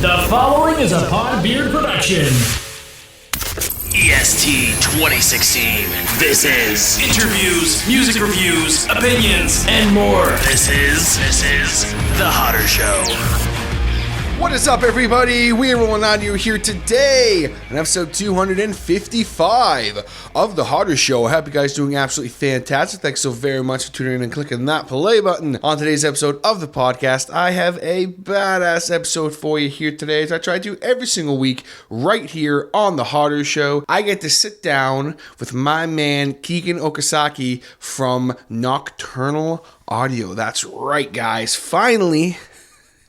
The following is a Podbeard production. EST 2016. This is interviews, music reviews, opinions, and more. This is The Hotter Show. What is up, everybody? We are rolling on you here today on episode 255 of The Hotter Show. I hope you guys are doing absolutely fantastic. Thanks so very much for tuning in and clicking that play button. On today's episode of the podcast, I have a badass episode for you here today, as I try to do every single week right here on The Hotter Show. I get to sit down with my man Keegan Okazaki from Nocturnal Audio. That's right, guys. Finally,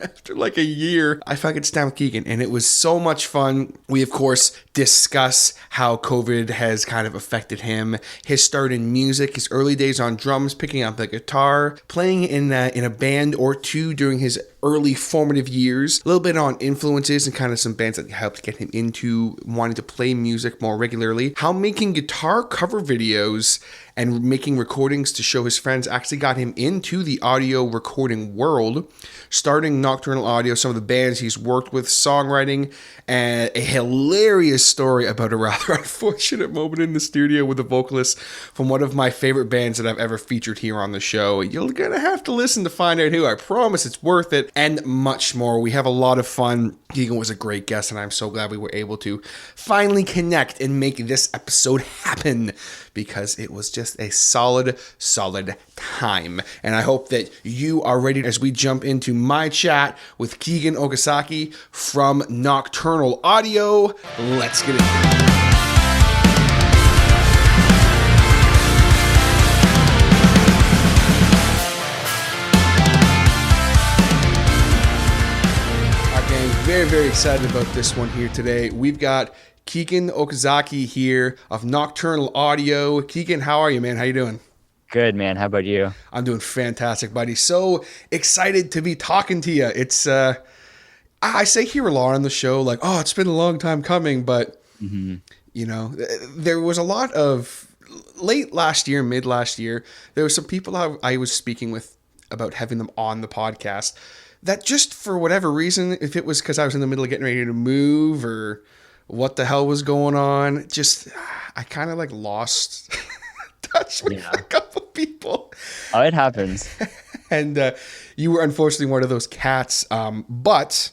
after like a year, I finally got to sit down with Keegan, and it was so much fun. We, of course, discuss how COVID has kind of affected him, his start in music, his early days on drums, picking up the guitar, playing in a band or two during his early formative years, a little bit on influences and kind of some bands that helped get him into wanting to play music more regularly, how making guitar cover videos and making recordings to show his friends actually got him into the audio recording world, starting Nocturnal Audio, some of the bands he's worked with, songwriting, and a hilarious story about a rather unfortunate moment in the studio with a vocalist from one of my favorite bands that I've ever featured here on the show. You're gonna have to listen to find out who. I promise it's worth it, and much more. We have a lot of fun. Keegan was a great guest, and I'm so glad we were able to finally connect and make this episode happen, because it was just a solid time. And I hope that you are ready as we jump into my chat with Keegan Okazaki from Nocturnal Audio. Let's get into it. Very, very excited about this one here today. We've got Keegan Okazaki here of Nocturnal Audio. Keegan, how are you, man? How you doing? Good, man. How about you? I'm doing fantastic, buddy. So excited to be talking to you. It's, I say here a lot on the show, like, oh, it's been a long time coming, but, you know, there was a lot of, late last year, mid last year, there were some people I was speaking with about having them on the podcast that just for whatever reason, if it was because I was in the middle of getting ready to move or what the hell was going on, just I kind of like lost touch with a couple people. Oh, it happens. And you were unfortunately one of those cats, but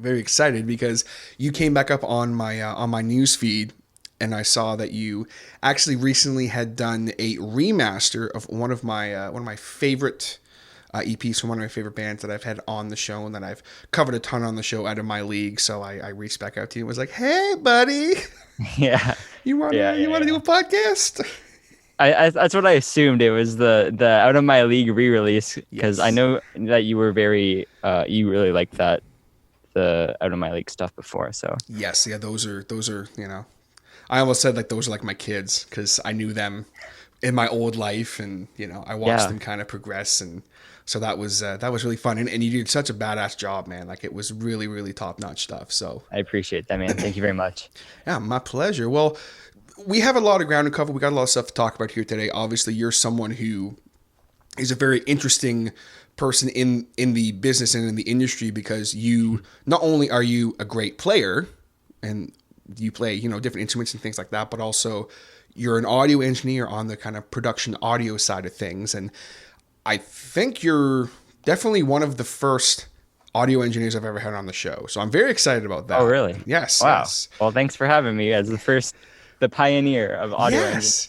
very excited because you came back up on my news feed, and I saw that you actually recently had done a remaster of one of my favorite EPs from one of my favorite bands that I've had on the show and that I've covered a ton on the show out of my league. So I reached back out to you and was like, hey, buddy. Yeah. You want to do a podcast? That's what I assumed. It was the Out of My League re-release, because Yes. I know that you were you really liked the Out of My League stuff before. So Yes. Yeah. Those are, you know, I almost said like those are like my kids because I knew them in my old life, and, you know, I watched them kind of progress, and so that was really fun, and you did such a badass job, man. Like, it was really, really top-notch stuff. So I appreciate that, man. Thank you very much. Yeah, my pleasure. Well, we have a lot of ground to cover. We got a lot of stuff to talk about here today. Obviously, you're someone who is a very interesting person in the business and in the industry, because you not only are you a great player and you play, you know, different instruments and things like that, but also you're an audio engineer on the kind of production audio side of things. And I think you're definitely one of the first audio engineers I've ever had on the show. So I'm very excited about that. Oh, really? Yes. Wow. Yes. Well, thanks for having me as the pioneer of audio engineering.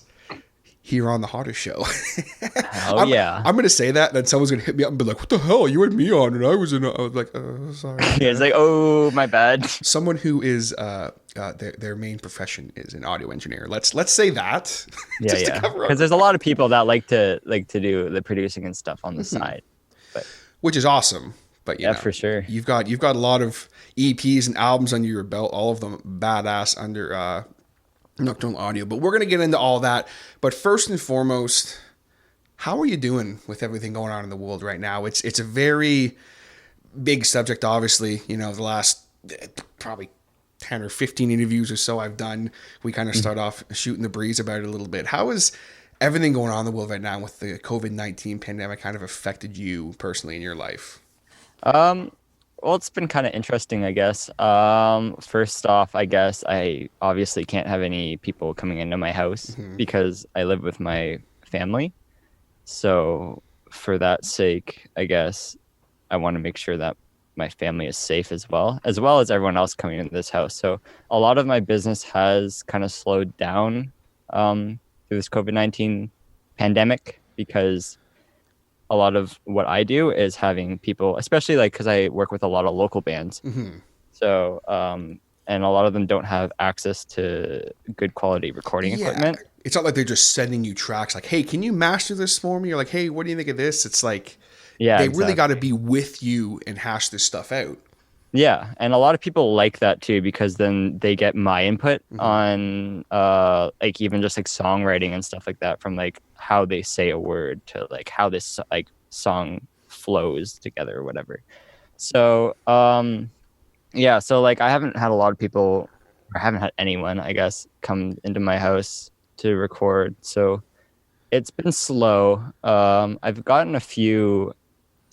Here on the Hotter Show. Oh, yeah. I'm going to say that, then someone's going to hit me up and be like, what the hell? You had me on, and I was like, oh, sorry. Yeah, it's like, oh, my bad. Someone who is, their main profession is an audio engineer. Let's say that. Yeah, to cover up. Because there's a lot of people that like to do the producing and stuff on the side. But which is awesome. But you know, for sure. You've got a lot of EPs and albums under your belt, all of them badass under Nocturnal Audio. But we're going to get into all that. But first and foremost, how are you doing with everything going on in the world right now? It's a very big subject, obviously. You know, the last probably 10 or 15 interviews or so I've done, we kind of start off shooting the breeze about it a little bit. How is everything going on in the world right now with the COVID-19 pandemic kind of affected you personally in your life? Well, it's been kind of interesting, I guess. First off, I guess I obviously can't have any people coming into my house because I live with my family. So for that sake, I guess I want to make sure that my family is safe as well as everyone else coming into this house. So a lot of my business has kind of slowed down through this COVID-19 pandemic because a lot of what I do is having people, especially like because I work with a lot of local bands. So, and a lot of them don't have access to good quality recording equipment. It's not like they're just sending you tracks like, hey, can you master this for me? Or like, hey, what do you think of this? It's like, they really got to be with you and hash this stuff out. Yeah, and a lot of people like that too because then they get my input on like even just like songwriting and stuff like that, from like how they say a word to like how this like song flows together or whatever. So yeah, so like I haven't had a lot of people, or haven't had anyone, I guess, come into my house to record. So it's been slow. I've gotten a few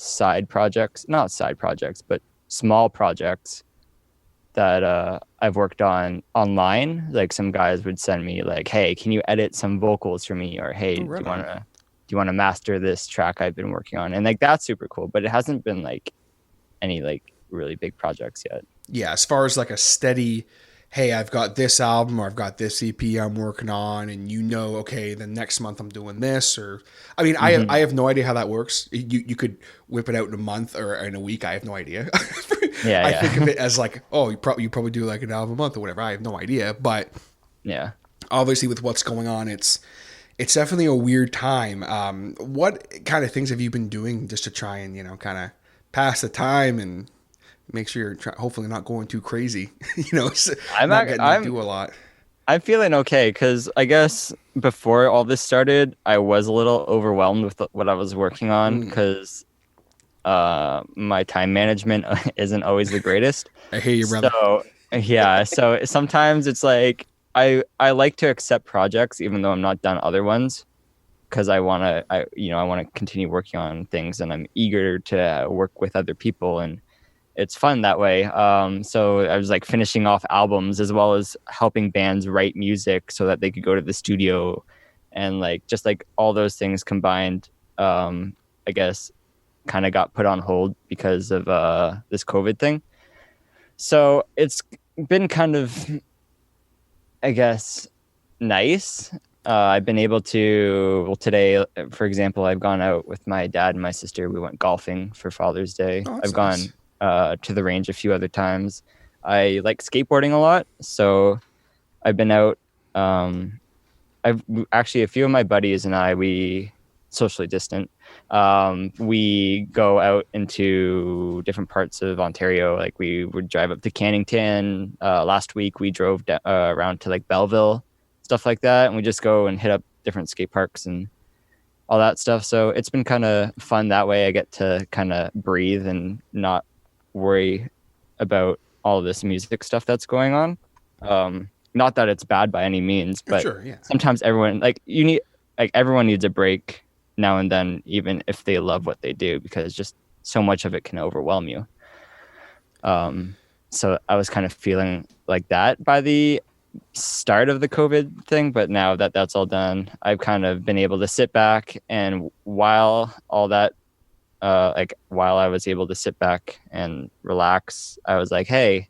not side projects, but small projects that I've worked on online. Like some guys would send me like, hey, can you edit some vocals for me? Or hey, do you want to master this track I've been working on? And like that's super cool, but it hasn't been like any like really big projects yet. Yeah, as far as like a steady, hey, I've got this album or I've got this EP I'm working on, and okay, the next month I'm doing this, or I mean, I have no idea how that works. You could whip it out in a month or in a week. I have no idea. I think of it as like, oh, you probably do like an album a month or whatever. I have no idea, but yeah, obviously with what's going on, it's definitely a weird time. What kind of things have you been doing just to try and kind of pass the time and make sure you're hopefully not going too crazy? I'm not getting to do a lot. I'm feeling okay because I guess before all this started, I was a little overwhelmed with what I was working on because my time management isn't always the greatest. I hear you, brother. So yeah, so sometimes it's like I like to accept projects even though I'm not done other ones because I want to continue working on things, and I'm eager to work with other people, and it's fun that way. So I was like finishing off albums as well as helping bands write music so that they could go to the studio, and like just like all those things combined, I guess kind of got put on hold because of this COVID thing. So it's been kind of, I guess, nice. I've been able to, today, for example, I've gone out with my dad and my sister. We went golfing for Father's Day. I've gone to the range a few other times. I like skateboarding a lot, so I've been out. I've actually, a few of my buddies and I, we socially distant. We go out into different parts of Ontario. Like we would drive up to Cannington. Last week we drove around to like Belleville, stuff like that, and we just go and hit up different skate parks and all that stuff. So it's been kind of fun that way. I get to kind of breathe and not worry about all this music stuff that's going on. Not that it's bad by any means, but sometimes everyone everyone needs a break now and then, even if they love what they do, because just so much of it can overwhelm you. So I was kind of feeling like that by the start of the COVID thing, but now that that's all done, I've kind of been able to sit back, and while all that while I was able to sit back and relax, I was like, hey,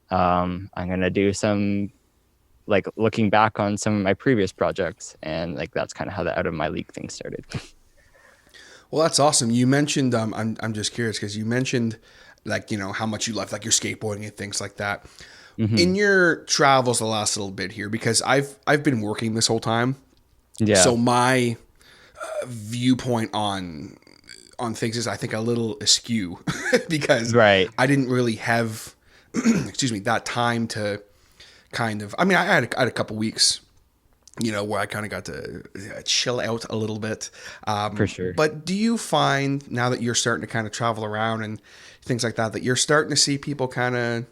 I'm gonna do some like looking back on some of my previous projects, and like that's kind of how the Out of My League thing started. Well, that's awesome. You mentioned I'm just curious because you mentioned like how much you love like your skateboarding and things like that. In your travels the last little bit here, because I've been working this whole time, so my viewpoint on things is I think a little askew because I didn't really have that time to kind of, I mean, I had a couple weeks, where I kind of got to chill out a little bit. For sure. But do you find now that you're starting to kind of travel around and things like that you're starting to see people kind of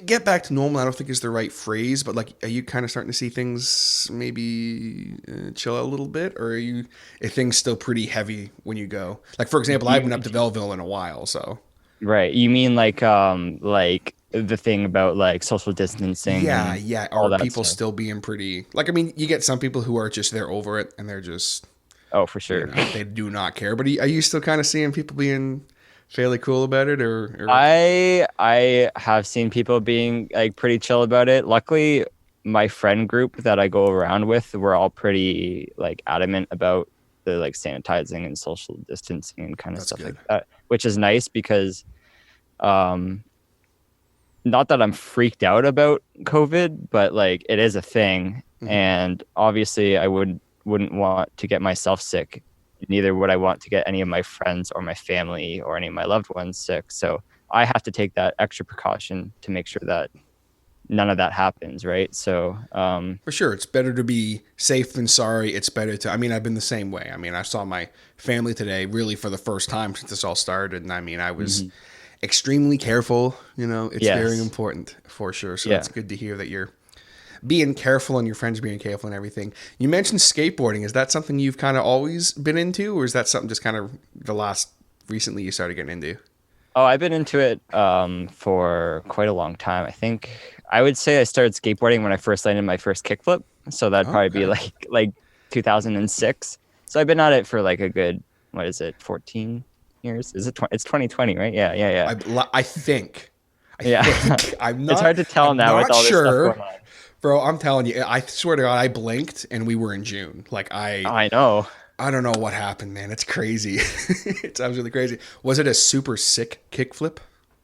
get back to normal? I don't think is the right phrase, but like, are you kind of starting to see things maybe chill out a little bit, or are things still pretty heavy when you go? Like, for example, I haven't been up to Belleville in a while, so. Right. You mean like the thing about like social distancing? Yeah, and yeah. all Or that people stuff. still being pretty like, I mean, you get some people who are just they're over it and they're just Oh, for sure. they do not care. But are you still kind of seeing people being fairly cool about it, or I have seen people being like pretty chill about it. Luckily, my friend group that I go around with, we're all pretty like adamant about the like sanitizing and social distancing and kind of That's stuff good. like that, which is nice because um not that I'm freaked out about COVID, but like it is a thing. Mhm. And obviously I wouldn't want to get myself sick. Neither would I want to get any of my friends or my family or any of my loved ones sick. So I have to take that extra precaution to make sure that none of that happens, right? So For sure, it's better to be safe than sorry. It's better to. I mean, I've been the same way. I mean, I saw my family today, really for the first time since this all started, and I mean, I was extremely careful. It's very yes. important for sure. So Yeah. it's good to hear that you're being careful and your friends being careful and everything. You mentioned skateboarding. Is that something you've kind of always been into, or is that something just kind of the last recently you started getting into? Oh, I've been into it for quite a long time. I think I would say I started skateboarding when I first landed my first kickflip. So that'd probably be Okay. like 2006. So I've been at it for like a good, what is it, 14 years? Is it it's 2020, right? Yeah, yeah, yeah. I think. I Yeah. think. I'm not. It's hard to tell I'm now with not all this stuff sure. going on. Bro, I'm telling you, I swear to God, I blinked and we were in June. Like I know. I don't know what happened, man. It's crazy. It's absolutely crazy. Was it a super sick kickflip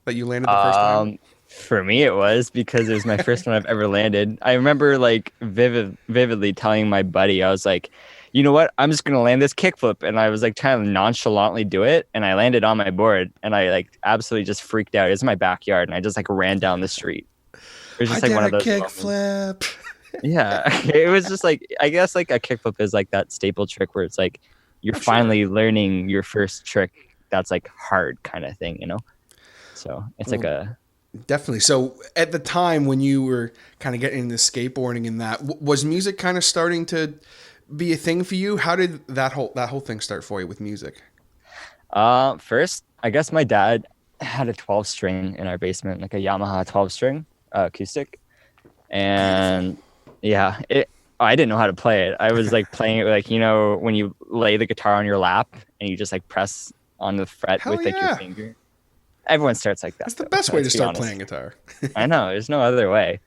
that you landed the first time? For me, it was because it was my first one I've ever landed. I remember like vividly telling my buddy, I was like, you know what? I'm just gonna land this kickflip, and I was like trying to nonchalantly do it, and I landed on my board, and I like absolutely just freaked out. It was my backyard, and I just like ran down the street. It was I just like did one of a those moments. kickflip. Yeah, it was just like I guess like a kickflip is like that staple trick where it's like you're For sure. finally learning your first trick that's like hard kind of thing, you know? So it's like Well, a definitely. So at the time when you were kind of getting into skateboarding and that, was music kind of starting to be a thing for you? How did that whole thing start for you with music? first, I guess my dad had a 12 string in our basement, like a Yamaha 12 string acoustic. And yeah, I didn't know how to play it. I was like playing it like, when you lay the guitar on your lap and you just like press on the fret Hell with like your yeah. finger. Everyone starts like that. That's the Though, best way to let's be start honest. playing guitar. I know, there's no other way.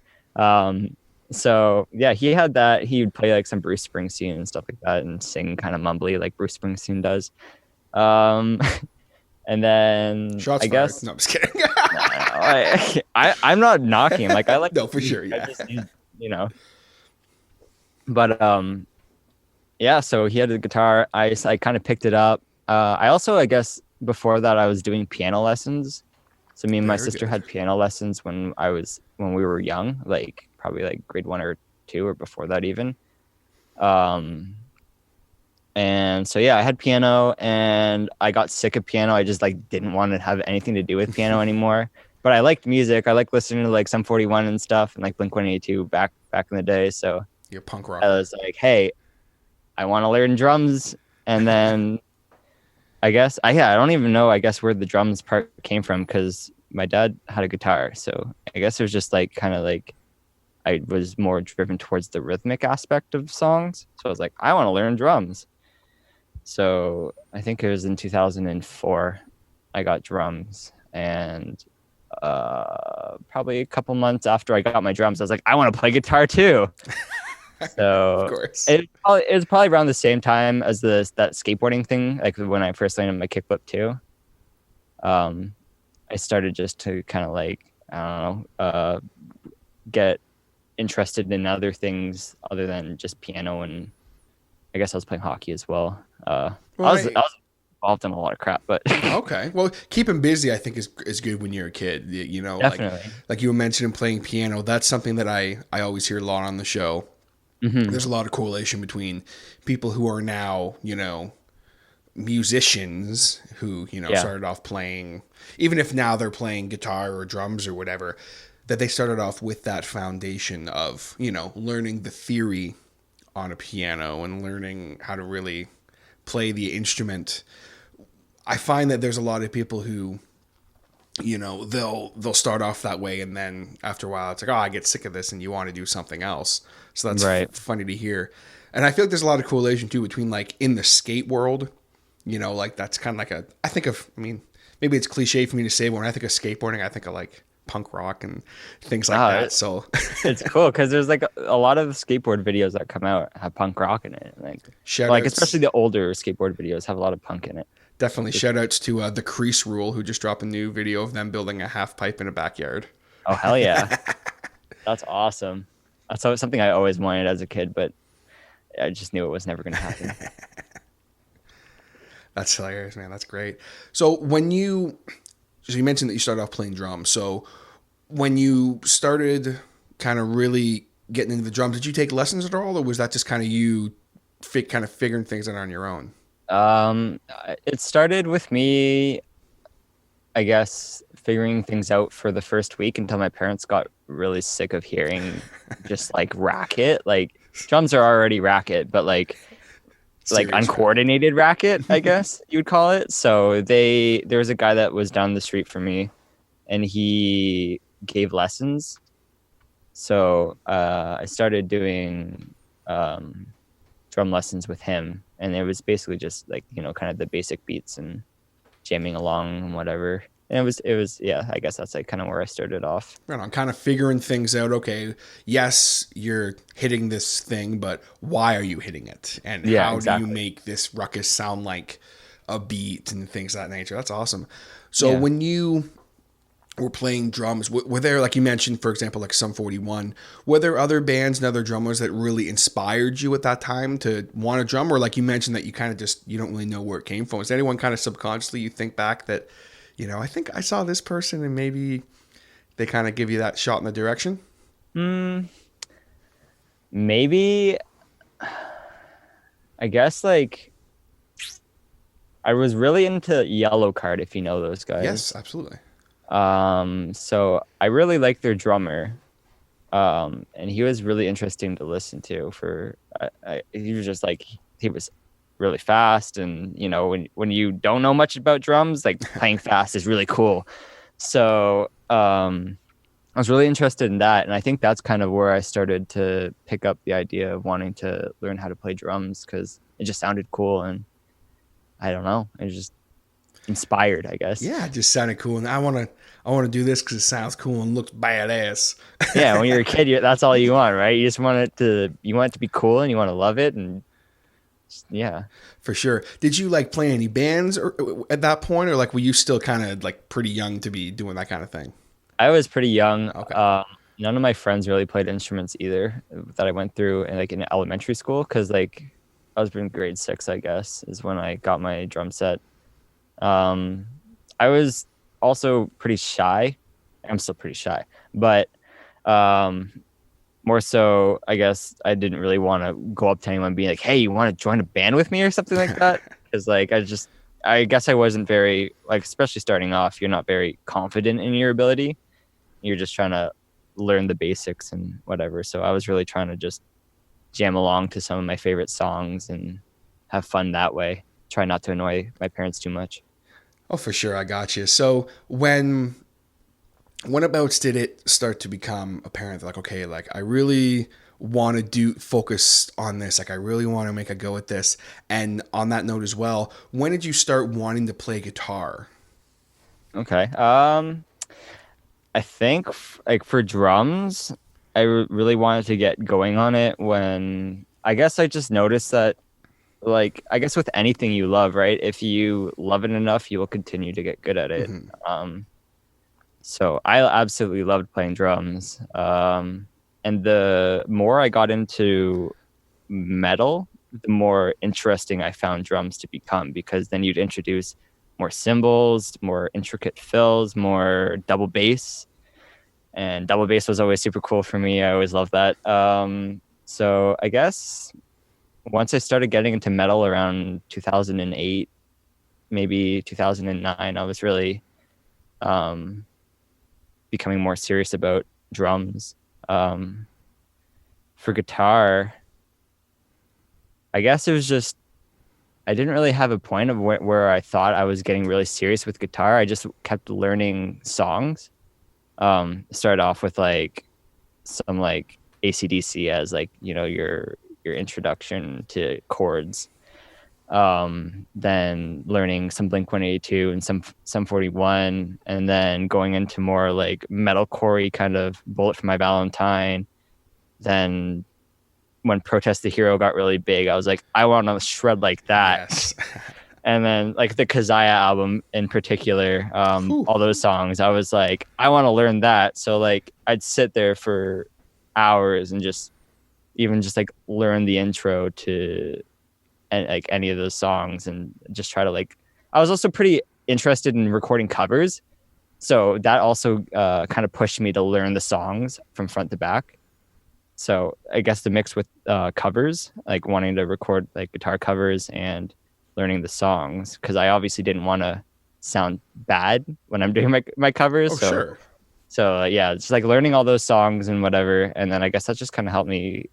So yeah, he had that. He would play like some Bruce Springsteen and stuff like that and sing kind of mumbly like Bruce Springsteen does. Um, and then Shots I fired. guess No, I'm just kidding. I'm not knocking him. Like I like No, for sure, I yeah. just you know. But yeah. So he had the guitar. I kind of picked it up. I also I guess before that I was doing piano lessons. So me and my Very sister good. had piano lessons when we were young, like probably like grade 1 or 2 or before that even. And so yeah, I had piano and I got sick of piano. I just like didn't want to have anything to do with piano anymore. But I liked music. I liked listening to like Sum 41 and stuff and like Blink-182 back in the day. So You're a punk I rocker. was like, hey, I want to learn drums. And then I guess I don't even know I guess where the drums part came from because my dad had a guitar. So I guess it was just like kind of like I was more driven towards the rhythmic aspect of songs. So I was like, I want to learn drums. So I think it was in 2004 I got drums, and probably a couple months after I got my drums, I was like, I want to play guitar too. So Of course. it was probably around the same time as that skateboarding thing, like when I first landed my kickflip too. I started just to kind of like I don't know, get interested in other things other than just piano, and I guess I was playing hockey as well. I was involved in a lot of crap, but Okay. Well, keeping busy, I think, is good when you're a kid. Definitely. Like you were mentioning playing piano. That's something that I always hear a lot on the show. Mm-hmm. There's a lot of correlation between people who are now, musicians who, started off playing, even if now they're playing guitar or drums or whatever, that they started off with that foundation of, learning the theory on a piano and learning how to really play the instrument. I find that there's a lot of people who they'll start off that way, and then after a while it's like, oh, I get sick of this, and you want to do something else. So that's Right. funny to hear. And I feel like there's a lot of correlation too between like in the skate world, like that's kind of like I mean, maybe it's cliche for me to say, but when I think of skateboarding, I think of like punk rock and things like that. So It's cool because there's like a lot of skateboard videos that come out have punk rock in it. Like Shout-outs. Especially the older skateboard videos have a lot of punk in it. Definitely shout outs to the Crease Rule, who just dropped a new video of them building a half pipe in a backyard. Oh, hell yeah. That's awesome. That's something I always wanted as a kid, but I just knew it was never going to happen. That's hilarious, man. That's great. So you mentioned that you started off playing drums. So when you started kind of really getting into the drums, did you take lessons at all, or was that just kind of you kind of figuring things out on your own? It started with me, I guess, figuring things out for the first week until my parents got really sick of hearing just like racket. Like drums are already racket, but like uncoordinated racket, I guess you would call it. So there was a guy that was down the street from me, and he gave lessons. So I started doing drum lessons with him, and it was basically just like kind of the basic beats and jamming along and whatever. And it was yeah, I guess that's like kind of where I started off. Right on, kind of figuring things out. Okay, yes, you're hitting this thing, but why are you hitting it? And how do you make this ruckus sound like a beat and things of that nature? That's awesome. So when you were playing drums, were there, like you mentioned, for example, like Sum 41, were there other bands and other drummers that really inspired you at that time to want to drum? Or like you mentioned that you kind of you don't really know where it came from. Is there anyone kind of subconsciously you think back that, I think I saw this person and maybe they kind of give you that shot in the direction? Maybe, I guess like I was really into Yellow Card, if you know those guys. Yes, absolutely. So I really liked their drummer. And he was really interesting to listen to he was just like, he was really fast. And, when you don't know much about drums, like playing fast is really cool. So, I was really interested in that. And I think that's kind of where I started to pick up the idea of wanting to learn how to play drums, because it just sounded cool. And I don't know, it just inspired, I guess. Yeah, it just sounded cool, and I want to do this because it sounds cool and looks badass. Yeah, when you're a kid, that's all you want, right? You just want it to be cool, and you want to love it, and yeah, for sure. Did you like play any bands at that point, or like were you still kind of like pretty young to be doing that kind of thing? I was pretty young. Okay. None of my friends really played instruments either that I went through in elementary school, because like I was in grade 6, I guess, is when I got my drum set. I was also pretty shy. I'm still pretty shy, but more so, I guess I didn't really want to go up to anyone and be like, hey, you want to join a band with me or something like that? Because like I guess I wasn't very, like, especially starting off, you're not very confident in your ability. You're just trying to learn the basics and whatever. So I was really trying to just jam along to some of my favorite songs and have fun that way. Try not to annoy my parents too much. Oh, for sure. I got you. So whenabouts did it start to become apparent that, like, okay, like I really want to focus on this. Like I really want to make a go at this. And on that note as well, when did you start wanting to play guitar? Okay. I think like for drums, I really wanted to get going on it when I guess I just noticed that, like, I guess with anything you love, right? If you love it enough, you will continue to get good at it. Mm-hmm. So I absolutely loved playing drums. And the more I got into metal, the more interesting I found drums to become, because then you'd introduce more cymbals, more intricate fills, more double bass. And double bass was always super cool for me. I always loved that. So I guess once I started getting into metal around 2008, maybe 2009, I was really becoming more serious about drums. For guitar, I guess it was just I didn't really have a point of where I thought I was getting really serious with guitar. I just kept learning songs. Started off with like some like AC/DC as like, you know, your introduction to chords. Then learning some Blink-182 and some 41, and then going into more like metalcore kind of Bullet for My Valentine. Then when Protest the Hero got really big, I was like, I want to shred like that. Yes. And then like the Kazaya album in particular, all those songs, I was like, I want to learn that. So like I'd sit there for hours and just like learn the intro to like any of those songs, and just try to like, I was also pretty interested in recording covers. So that also kind of pushed me to learn the songs from front to back. So I guess the mix with covers, like wanting to record like guitar covers and learning the songs, because I obviously didn't want to sound bad when I'm doing my covers. So yeah, it's like learning all those songs and whatever. And then I guess that just kind of helped me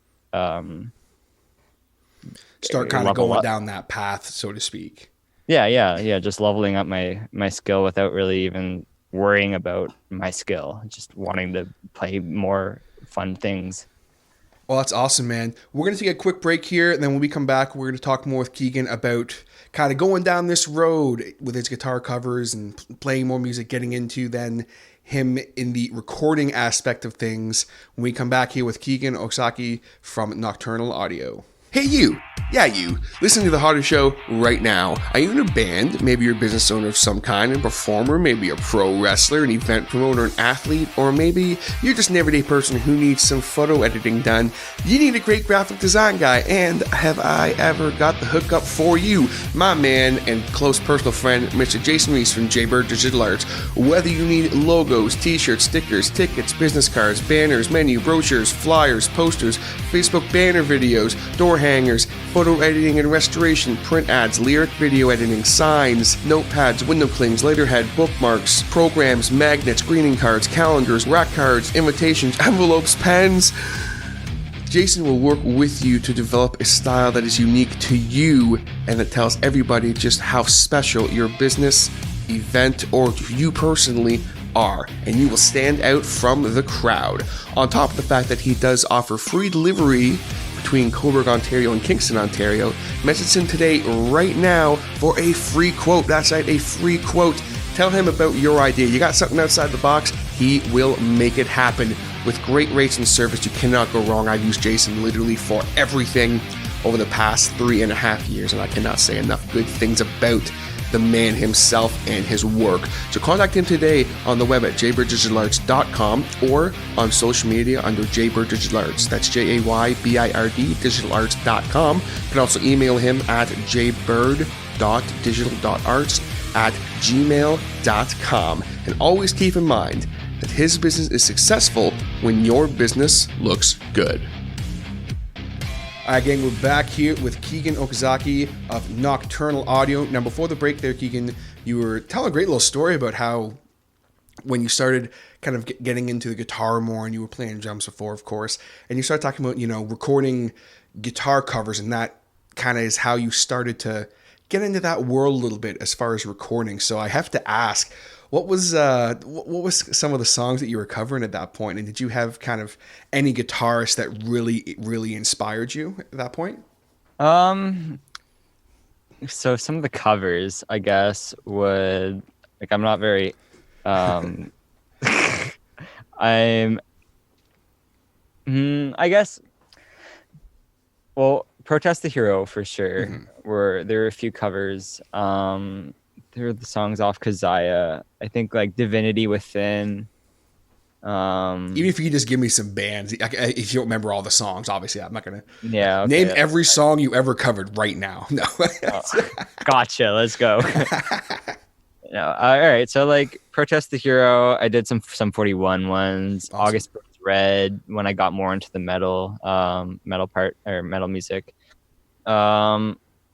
start kind of going down that path, so to speak. Yeah. Just leveling up my skill without really even worrying about my skill, just wanting to play more fun things. Well, that's awesome, man. We're going to take a quick break here, and then when we come back, we're going to talk more with Keegan about kind of going down this road with his guitar covers and playing more music, getting into then him in the recording aspect of things when we come back here with Keegan Okazaki from Nocturnal Audio. Hey you! Yeah, you. Listening to The Harder Show right now. Are you in a band? Maybe you're a business owner of some kind, a performer, maybe a pro wrestler, an event promoter, an athlete, or maybe you're just an everyday person who needs some photo editing done. You need a great graphic design guy, and have I ever got the hookup for you? My man and close personal friend, Mr. Jason Reese from Jaybird Digital Arts. Whether you need logos, t-shirts, stickers, tickets, business cards, banners, menu, brochures, flyers, posters, Facebook banner videos, door hangers, photo editing and restoration, print ads, lyric video editing, signs, notepads, window clings, letterhead, bookmarks, programs, magnets, greeting cards, calendars, rack cards, invitations, envelopes, pens. Jason will work with you to develop a style that is unique to you and that tells everybody just how special your business, event, or you personally are, and you will stand out from the crowd. On top of the fact that he does offer free delivery between Cobourg, Ontario and Kingston, Ontario, message him today right now for a free quote. That's right, a free quote. Tell him about your idea. You got something outside the box, he will make it happen. With great rates and service, you cannot go wrong. I've used Jason literally for everything over the past 3.5 years, and I cannot say enough good things about the man himself and his work. So contact him today on the web at jaybirddigitalarts.com or on social media under Jaybird Digital Arts. That's JAYBIRD digitalarts.com. You can also email him at jaybird.digital.arts@gmail.com. And always keep in mind that his business is successful when your business looks good. All right, gang, we're back here with Keegan Okazaki of Nocturnal Audio. Now, before the break there, Keegan, you were telling a great little story about how when you started kind of getting into the guitar more, and you were playing drums before, of course, and you started talking about, recording guitar covers, and that kind of is how you started to get into that world a little bit as far as recording. So I have to ask, what was some of the songs that you were covering at that point? And did you have kind of any guitarist that really, really inspired you at that point? So some of the covers, I guess, would, like, I'm not very, I guess, well, Protest the Hero for sure. Mm-hmm. There were a few covers. There were the songs off Kazaya. I think like Divinity Within. Even if you could just give me some bands, if you don't remember all the songs, obviously I'm not gonna name every song you ever covered right now. No. Gotcha. Let's go. All right. So like Protest the Hero, I did some 41 ones. Awesome. August Burns Red when I got more into the metal part or metal music.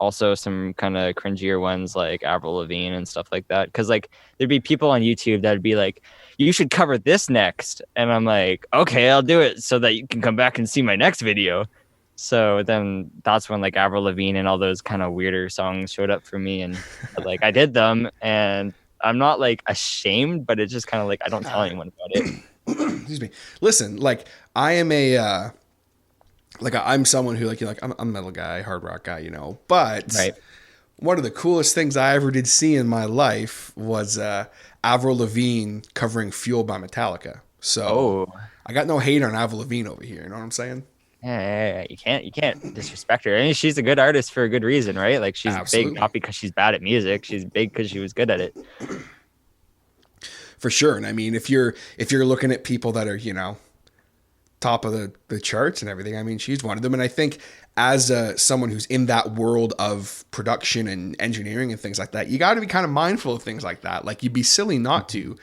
Also some kind of cringier ones like Avril Lavigne and stuff like that. Cause like there'd be people on YouTube that'd be like, you should cover this next. And I'm like, okay, I'll do it so that you can come back and see my next video. So then that's when like Avril Lavigne and all those kind of weirder songs showed up for me, and like I did them, and I'm not like ashamed, but it's just kind of like I don't tell anyone about it. Excuse me. Listen, like I am I'm someone who I'm a metal guy, hard rock guy, but Right. one of the coolest things I ever did see in my life was Avril Lavigne covering Fuel by Metallica. So I got no hate on Avril Lavigne over here. You know what I'm saying? Yeah, you can't disrespect her. I mean, she's a good artist for a good reason, right? Like she's Absolutely. big not because she's bad at music. She's big because she was good at it. For sure. And I mean, if you're looking at people that are, top of the charts and everything, I mean, she's one of them. And I think as someone who's in that world of production and engineering and things like that, you got to be kind of mindful of things like that. Like you'd be silly not to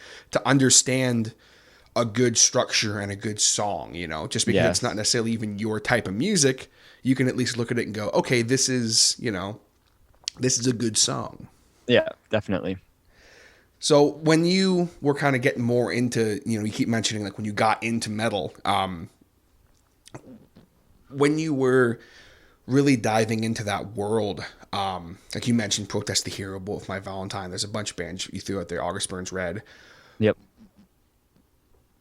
understand a good structure and a good song, just because it's not necessarily even your type of music. You can at least look at it and go, okay, this is a good song. Yeah, definitely. So when you were kind of getting more into, you keep mentioning like when you got into metal, when you were really diving into that world, like you mentioned Protest the Hero, Both My Valentine, there's a bunch of bands you threw out there, August Burns Red. Yep.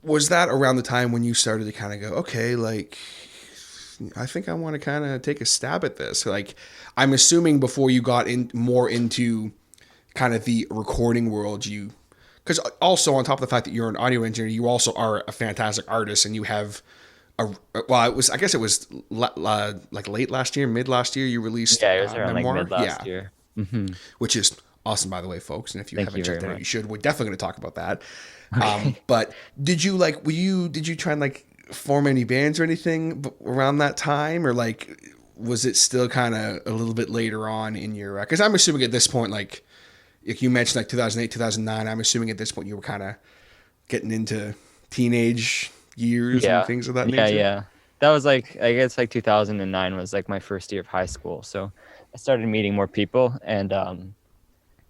Was that around the time when you started to kind of go, okay, like, I think I want to kind of take a stab at this? Like, I'm assuming before you got in more into kind of the recording world, because also on top of the fact that you're an audio engineer, you also are a fantastic artist, and you have I guess it was like late last year, mid last year, you released it was around memoir, like mid last year. Mm-hmm. Which is awesome, by the way, folks. And if you haven't checked it out, you should. We're definitely going to talk about that. Okay. But did you try and like form any bands or anything around that time, or like was it still kind of a little bit later on in your? Because I'm assuming at this point, like you mentioned, like 2008, 2009. I'm assuming at this point you were kind of getting into teenage years and things of that nature. Yeah. That was like, I guess like 2009 was like my first year of high school. So I started meeting more people, and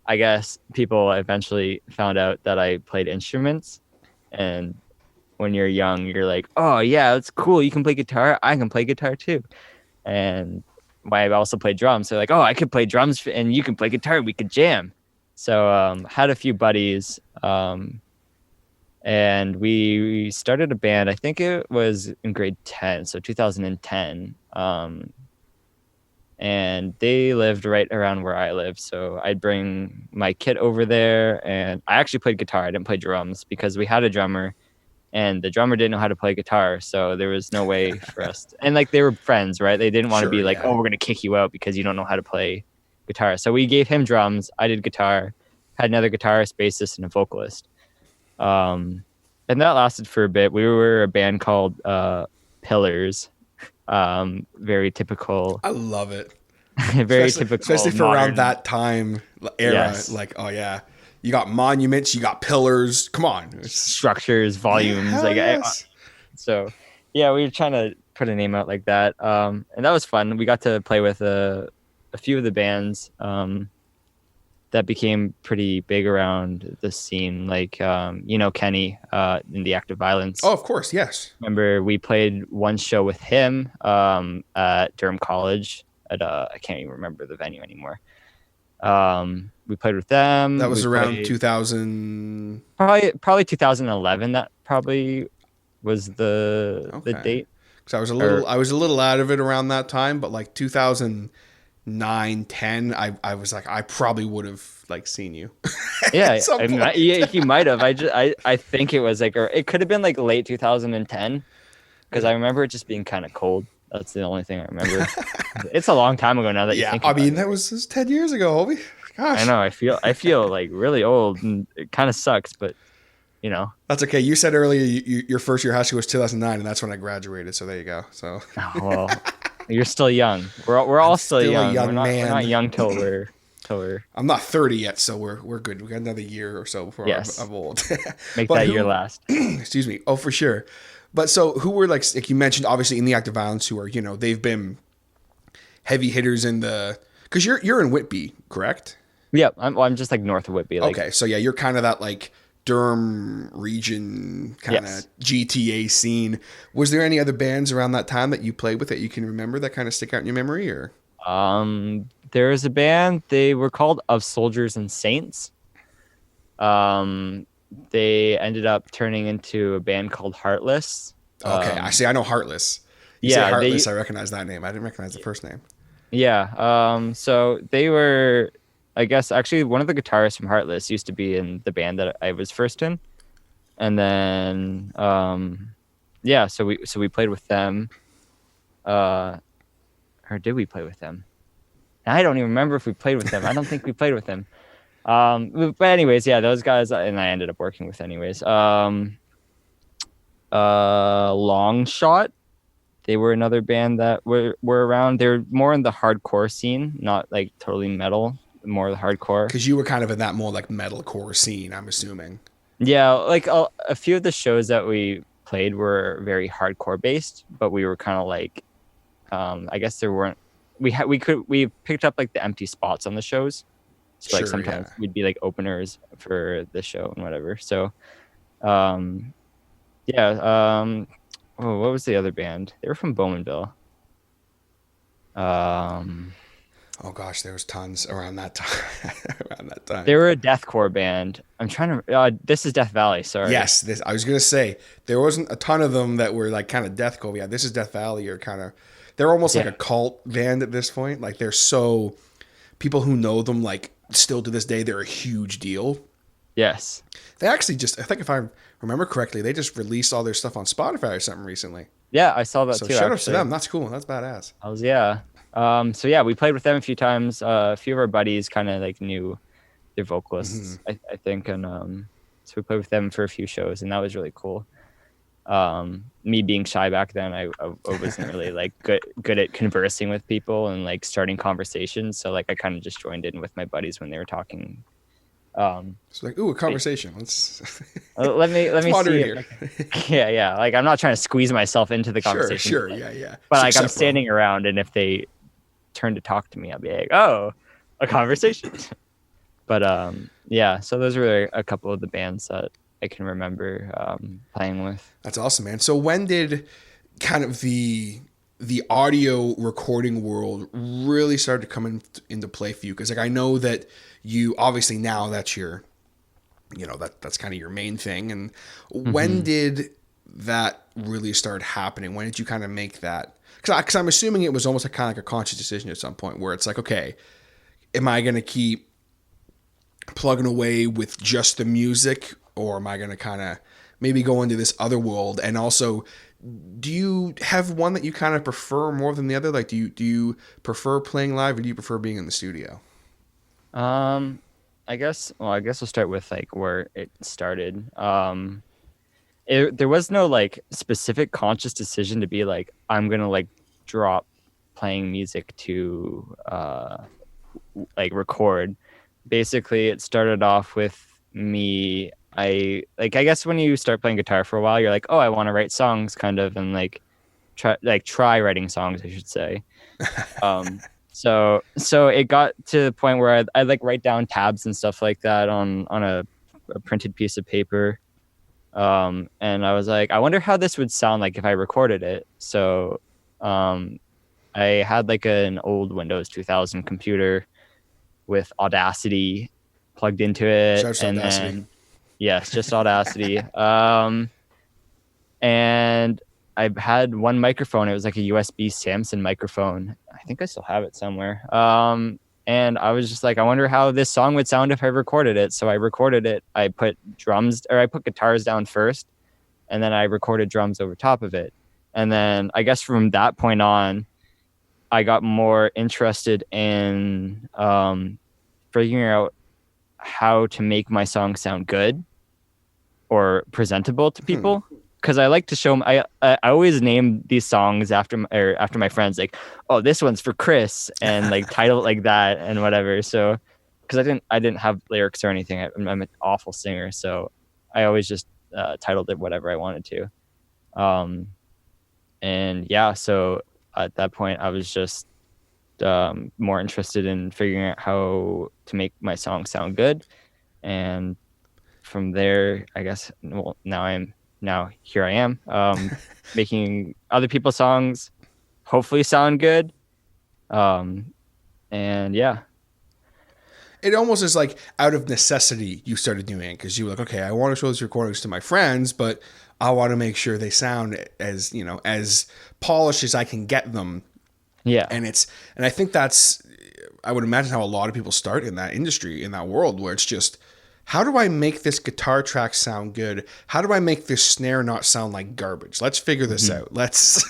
I guess people eventually found out that I played instruments. And when you're young, you're like, oh yeah, it's cool. You can play guitar. I can play guitar too. And I also played drums. So like, oh, I could play drums and you can play guitar. We could jam. So had a few buddies, and we started a band. I think it was in grade 10, so 2010. And they lived right around where I live. So I'd bring my kit over there, and I actually played guitar. I didn't play drums because we had a drummer, and the drummer didn't know how to play guitar. So there was no way for us and like they were friends, right? They didn't want to be like, oh, we're going to kick you out because you don't know how to play guitar. So we gave him drums. I did guitar, had another guitarist, bassist, and a vocalist. And that lasted for a bit. We were a band called Pillars. Very typical. I love it. Typical, especially for around that time era. Yes. Like, oh yeah, you got monuments, you got pillars. Come on, structures, volumes. So yeah, we were trying to put a name out like that, and that was fun. We got to play with a few of the bands that became pretty big around the scene, like Kenny in the Active Violence. Oh, of course, yes. Remember we played one show with him at Durham College at I can't even remember the venue anymore. We played with them. That was around 2000. Probably 2011. That probably was the date. Because I was a little out of it around that time, but like 2009, 10, I was like, I probably would have like seen you. Yeah, he might have. I think it was like, or it could have been like late 2010, because I remember it just being kind of cold. That's the only thing I remember. It's a long time ago now that you think about it. That was 10 years ago, Hobie. Gosh. I know. I feel like really old, and it kind of sucks, but that's okay. You said earlier your first year of high school was 2009, and that's when I graduated. So there you go. So well, you're still young. We're all still young. We're not young till we're. I'm not 30 yet, so we're good. We got another year or so before I'm old. Make that year last. Excuse me. Oh, for sure. But so who were like you mentioned, obviously in the Active Violence, who are they've been heavy hitters in because you're in Whitby, correct? Yeah, I'm just like north of Whitby. Okay, so yeah, you're kind of that like Durham region kind of Yes. GTA scene. Was there any other bands around that time that you played with that you can remember that kind of stick out in your memory? Or There was a band. They were called Of Soldiers and Saints. They ended up turning into a band called Heartless. okay, I see. I know Heartless. You say Yeah, Heartless, I recognize that name. I didn't recognize the first name. So they were, I guess, actually one of the guitarists from Heartless used to be in the band that I was first in, and then so we played with them, or did we play with them? I don't even remember if we played with them. I don't think we played with them. But anyways, yeah, those guys, and I ended up working with anyways. Long Shot. They were another band that were around. They're more in the hardcore scene, not like totally metal, more the hardcore. Because you were kind of in that more like metalcore scene, I'm assuming. Yeah, like a few of the shows that we played were very hardcore based, but we were kind of like, I guess there weren't. We picked up like the empty spots on the shows, so like Sure, sometimes yeah. we'd be like openers for the show and whatever. So, what was the other band? They were from Bowmanville. Oh gosh, there was tons around that time. around that time. They were a deathcore band. I'm trying to. This is Death Valley. Sorry. Yes, I was gonna say there wasn't a ton of them that were like kind of deathcore. Yeah, this is Death Valley, or kind of. They're almost like a cult band at this point. Like they're so people who know them, like still to this day, they're a huge deal. Yes. They actually I think if I remember correctly, they just released all their stuff on Spotify or something recently. Yeah, I saw that So too. shout out to them. That's cool. That's badass. So yeah, we played with them a few times. A few of our buddies kind of like knew their vocalists, I think, and so we played with them for a few shows, and that was really cool. Me being shy back then, I wasn't really like good at conversing with people and like starting conversations. So like I kind of just joined in with my buddies when they were talking. It's like, ooh, a conversation. Let's let me water see. in here. Yeah. Like I'm not trying to squeeze myself into the conversation. Sure. Yeah. But like I'm Except standing around, and if they turn to talk to me, I'll be like, oh, a conversation. But so those were a couple of the bands that I can remember playing with. That's awesome, man. So when did kind of the audio recording world really start to come into play for you? Because like I know that you obviously now that's your, that's kind of your main thing. And when did that really start happening? When did you kind of make that? Because I'm assuming it was almost like kind of like a conscious decision at some point where it's like, okay, am I going to keep plugging away with just the music, or am I going to kind of maybe go into this other world? And also, do you have one that you kind of prefer more than the other? Like, do you prefer playing live, or do you prefer being in the studio? I guess we'll start with like where it started. There was no like specific conscious decision to be like, I'm going to like drop playing music to like record. Basically it started off with me. I guess when you start playing guitar for a while, you're like, oh, I want to write songs kind of, and like try writing songs, I should say. So it got to the point where I'd like write down tabs and stuff like that on a printed piece of paper. And I was like, I wonder how this would sound like if I recorded it. So I had like an old Windows 2000 computer with Audacity plugged into it. Shouts and Audacity. then yes, just Audacity. And I had one microphone. It was like a USB Samson microphone. I think I still have it somewhere. And I was just like, I wonder how this song would sound if I recorded it. So I recorded it. I put guitars down first, and then I recorded drums over top of it. And then I guess from that point on, I got more interested in figuring out how to make my song sound good or presentable to people. Because I like to show them, I always name these songs after my friends, like, oh, this one's for Chris, and like title it like that and whatever. So, because I didn't have lyrics or anything. I'm an awful singer, so I always just titled it whatever I wanted to. And yeah, so at that point, I was just more interested in figuring out how to make my song sound good, and from there, I guess, well, now here I am, making other people's songs, hopefully sound good. And yeah. It almost is like out of necessity you started doing it because you were like, okay, I want to show these recordings to my friends, but I want to make sure they sound as, you know, as polished as I can get them. Yeah. And I think that's, I would imagine how a lot of people start in that industry, in that world, where it's just, how do I make this guitar track sound good? How do I make this snare not sound like garbage? Let's figure this out. Let's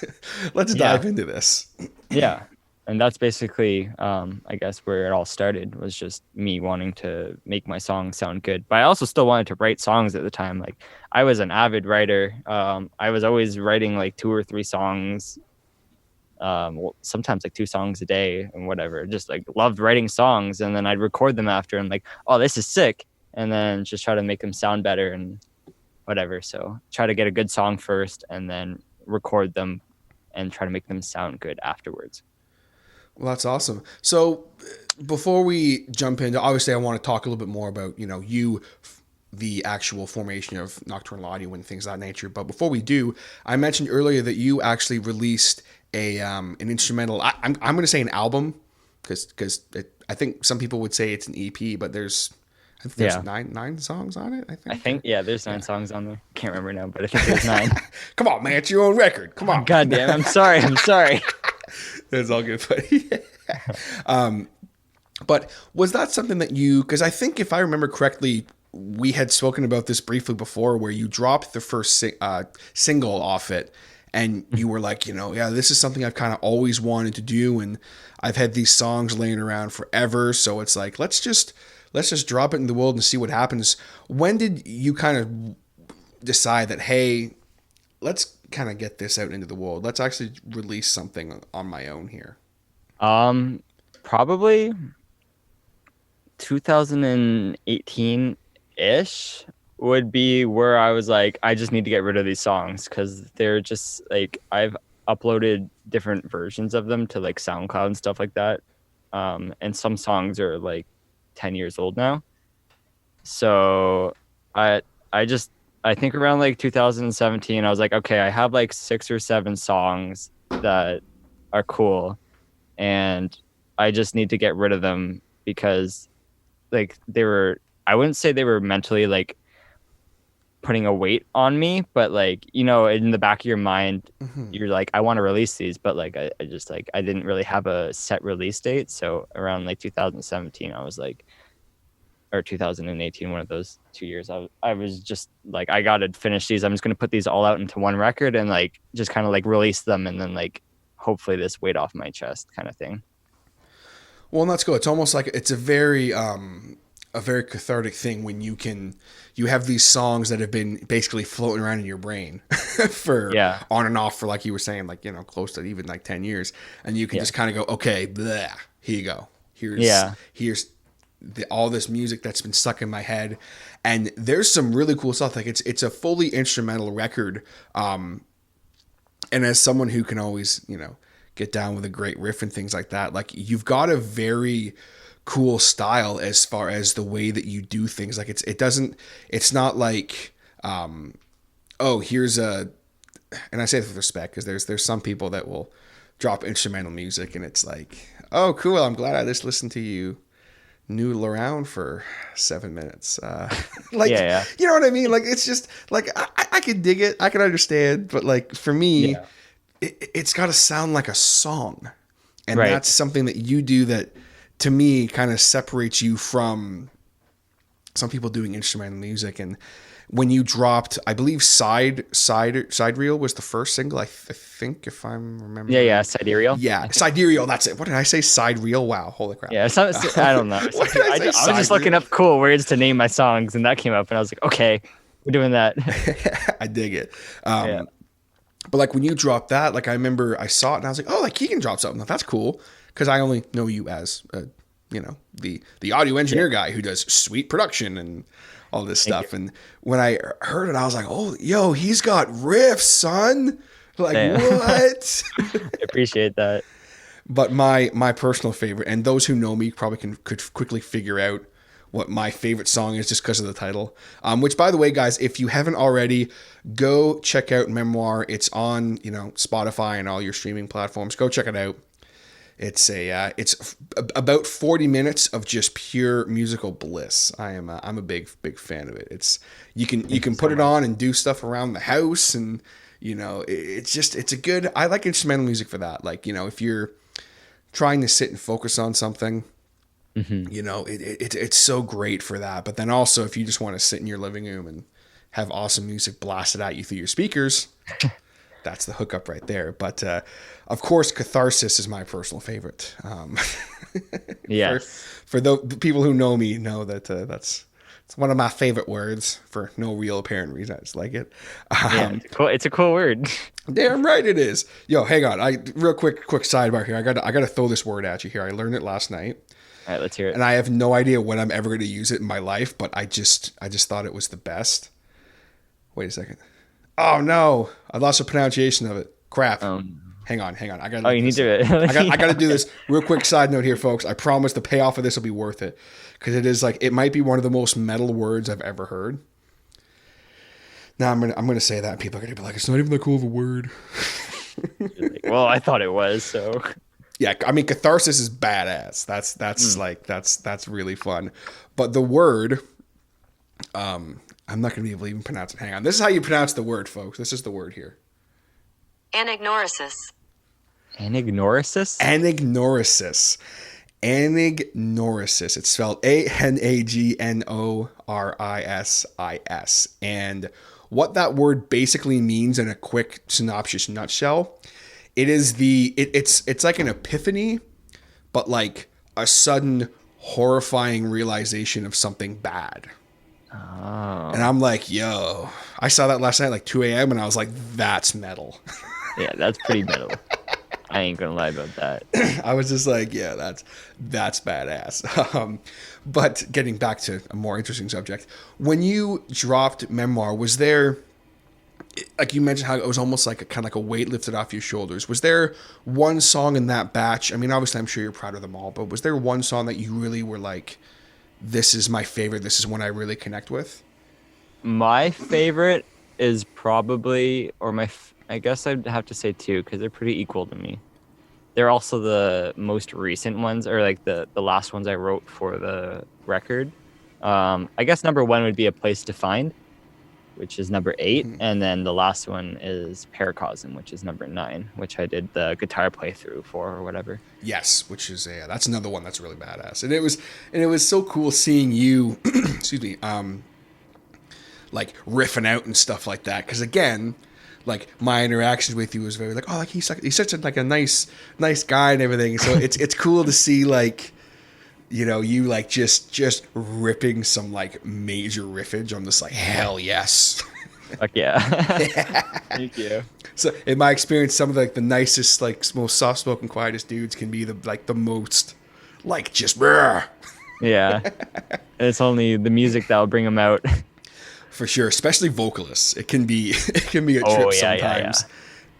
dive into this. Yeah. And that's basically, I guess, where it all started, was just me wanting to make my songs sound good. But I also still wanted to write songs at the time. Like, I was an avid writer. I was always writing like 2 or 3 songs, sometimes like 2 songs a day and whatever. Just like loved writing songs. And then I'd record them after and like, oh, this is sick. And then just try to make them sound better and whatever. So try to get a good song first and then record them and try to make them sound good afterwards. Well, that's awesome. So before we jump into, obviously I want to talk a little bit more about, you know, the actual formation of Nocturnal Audio and things of that nature. But before we do, I mentioned earlier that you actually released an instrumental, I'm going to say an album, because I think some people would say it's an EP, but there's nine songs on it, I think. There's 9 songs on there. Can't remember now, but I think there's 9. Come on, man, it's your own record. Come on. God damn, I'm sorry. It's all good, buddy. But was that something that you, because I think if I remember correctly, we had spoken about this briefly before, where you dropped the first single off it, and you were like, you know, yeah, this is something I've kind of always wanted to do, and I've had these songs laying around forever, so it's like, let's just drop it in the world and see what happens. When did you kind of decide that, hey, let's kind of get this out into the world? Let's actually release something on my own here. Probably 2018-ish would be where I was like, I just need to get rid of these songs, because they're just like, I've uploaded different versions of them to like SoundCloud and stuff like that. And some songs are like 10 years old now. So I think around like 2017, I was like, okay, I have like 6 or 7 songs that are cool, and I just need to get rid of them, because like I wouldn't say they were mentally like putting a weight on me, but like, you know, in the back of your mind, you're like, I want to release these, but like, I just like, I didn't really have a set release date. So around like 2017, I was like, or 2018, one of those 2 years, I was just like, I got to finish these. I'm just going to put these all out into one record and like, just kind of like release them. And then like, hopefully this weight off my chest kind of thing. Well, and that's cool. It's almost like it's a very cathartic thing when you have these songs that have been basically floating around in your brain for on and off for, like you were saying, like, you know, close to even like 10 years. And you can just kind of go, okay, blah, here you go. Here's all this music that's been stuck in my head. And there's some really cool stuff. Like it's a fully instrumental record. And as someone who can always, you know, get down with a great riff and things like that, like you've got a very cool style as far as the way that you do things. Like it's not like, here's and I say this with respect, because there's some people that will drop instrumental music and it's like, oh, cool, I'm glad I just listened to you noodle around for 7 minutes. Like, you know what I mean? Like, it's just like, I could dig it. I can understand. But like, for me, it's got to sound like a song. And that's something that you do that, to me, kind of separates you from some people doing instrumental music. And when you dropped, I believe Side Reel was the first single, I think, if I'm remembering. Yeah, Sidereal. Yeah, Sidereal, that's it. What did I say? Side Reel? Wow, holy crap. Yeah, I don't know. I was just looking up cool words to name my songs, and that came up, and I was like, okay, we're doing that. I dig it. But like when you dropped that, like I remember I saw it, and I was like, oh, like Keegan dropped something. Like, that's cool, because I only know you as, you know, the audio engineer guy who does sweet production and all this stuff. And when I heard it, I was like, oh, yo, he's got riffs, son. Like, what? I appreciate that. But my personal favorite, and those who know me probably could quickly figure out what my favorite song is just because of the title. Which, by the way, guys, if you haven't already, go check out Memoir. It's on, Spotify and all your streaming platforms. Go check it out. It's about 40 minutes of just pure musical bliss. I'm a big fan of it. You can put it on and do stuff around the house, and it's a good. I like instrumental music for that. Like, if you're trying to sit and focus on something, it's so great for that. But then also, if you just want to sit in your living room and have awesome music blasted at you through your speakers, that's the hookup right there. But of course, Catharsis is my personal favorite. Yes. For the people who know me know that it's one of my favorite words for no real apparent reason. I just like it. It's a cool word. Damn right it is. Yo, hang on. Real quick sidebar here. I gotta throw this word at you here. I learned it last night. All right, let's hear it. And I have no idea when I'm ever going to use it in my life, but I just thought it was the best. Wait a second. Oh no, I lost the pronunciation of it. Crap. Hang on. I got. Oh, you need to. I got to do this. Real quick side note here, folks. I promise the payoff of this will be worth it, because it might be one of the most metal words I've ever heard. Now I'm gonna say that, and people are gonna be like, it's not even that cool of a word. Well, I thought it was, so. Yeah, I mean, Catharsis is badass. That's really fun. But the word, I'm not gonna be able to even pronounce it. Hang on. This is how you pronounce the word, folks. This is the word here. Anagnorisis. Anagnorisis? Anagnorisis. It's spelled Anagnoris. And what that word basically means in a quick synopsis nutshell, it's like an epiphany, but like a sudden horrifying realization of something bad. Oh. And I'm like, yo, I saw that last night like 2 a.m. and I was like, that's metal. Yeah, that's pretty metal. I ain't gonna lie about that. I was just like, yeah, that's badass. But getting back to a more interesting subject, when you dropped Memoir, was there, like you mentioned how it was almost like kind of like a weight lifted off your shoulders. Was there one song in that batch? I mean, obviously I'm sure you're proud of them all, but was there one song that you really were like, this is my favorite, this is one I really connect with? My favorite is probably, I guess I'd have to say two, because they're pretty equal to me. They're also the most recent ones, or like the last ones I wrote for the record. I guess number one would be A Place to Find, which is number 8. Mm-hmm. And then the last one is Paracosm, which is number 9, which I did the guitar playthrough for or whatever. Yes, which is that's another one that's really badass. And it was so cool seeing you, excuse me, like riffing out and stuff like that. Because again, like my interactions with you was very like, oh, like he's such a nice guy and everything. So it's cool to see like, you like just ripping some like major riffage. I'm just like, hell yes. Fuck yeah. Thank you. So in my experience, some of the nicest, like most soft spoken, quietest dudes can be the most like just. Brr. Yeah. It's only the music that'll bring them out. For sure, especially vocalists. It can be a trip sometimes. Yeah.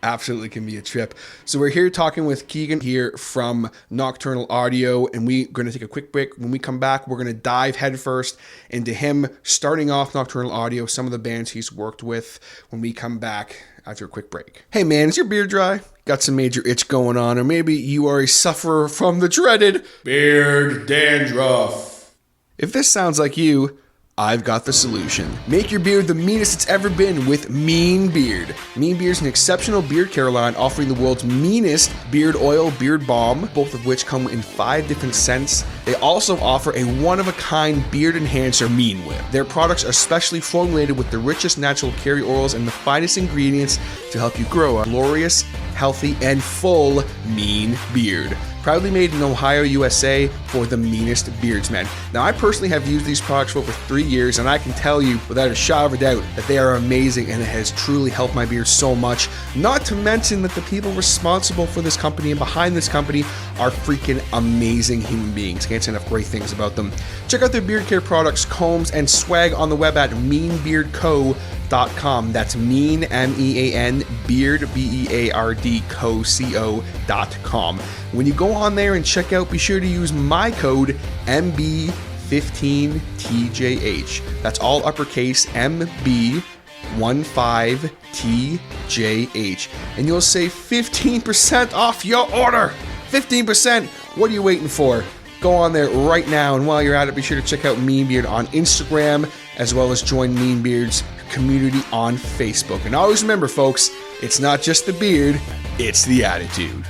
Absolutely can be a trip. So we're here talking with Keegan here from Nocturnal Audio, and we're going to take a quick break. When we come back, we're going to dive headfirst into him starting off Nocturnal Audio, some of the bands he's worked with, when we come back after a quick break. Hey man, is your beard dry? Got some major itch going on, or maybe you are a sufferer from the dreaded beard dandruff. If this sounds like you, I've got the solution. Make your beard the meanest it's ever been with Mean Beard. Mean Beard is an exceptional beard care line offering the world's meanest beard oil, beard balm, both of which come in 5 different scents. They also offer a one-of-a-kind beard enhancer, Mean Whip. Their products are specially formulated with the richest natural carry oils and the finest ingredients to help you grow a glorious, healthy, and full mean beard. Proudly made in Ohio, USA for the meanest beardsmen. Now, I personally have used these products for over 3 years, and I can tell you without a shadow of a doubt that they are amazing, and it has truly helped my beard so much. Not to mention that the people responsible for this company and behind this company are freaking amazing human beings. Can't say enough great things about them. Check out their beard care products, combs, and swag on the web at meanbeardco.com. That's mean, MEAN, beard, BEARD, co.com. When you go on there and check out, be sure to use my code MB50 MB15TJH. That's all uppercase MB15TJH. And you'll save 15% off your order. 15%. What are you waiting for? Go on there right now, and while you're at it, be sure to check out Meanbeard on Instagram, as well as join Meanbeard's community on Facebook. And always remember, folks, it's not just the beard, it's the attitude.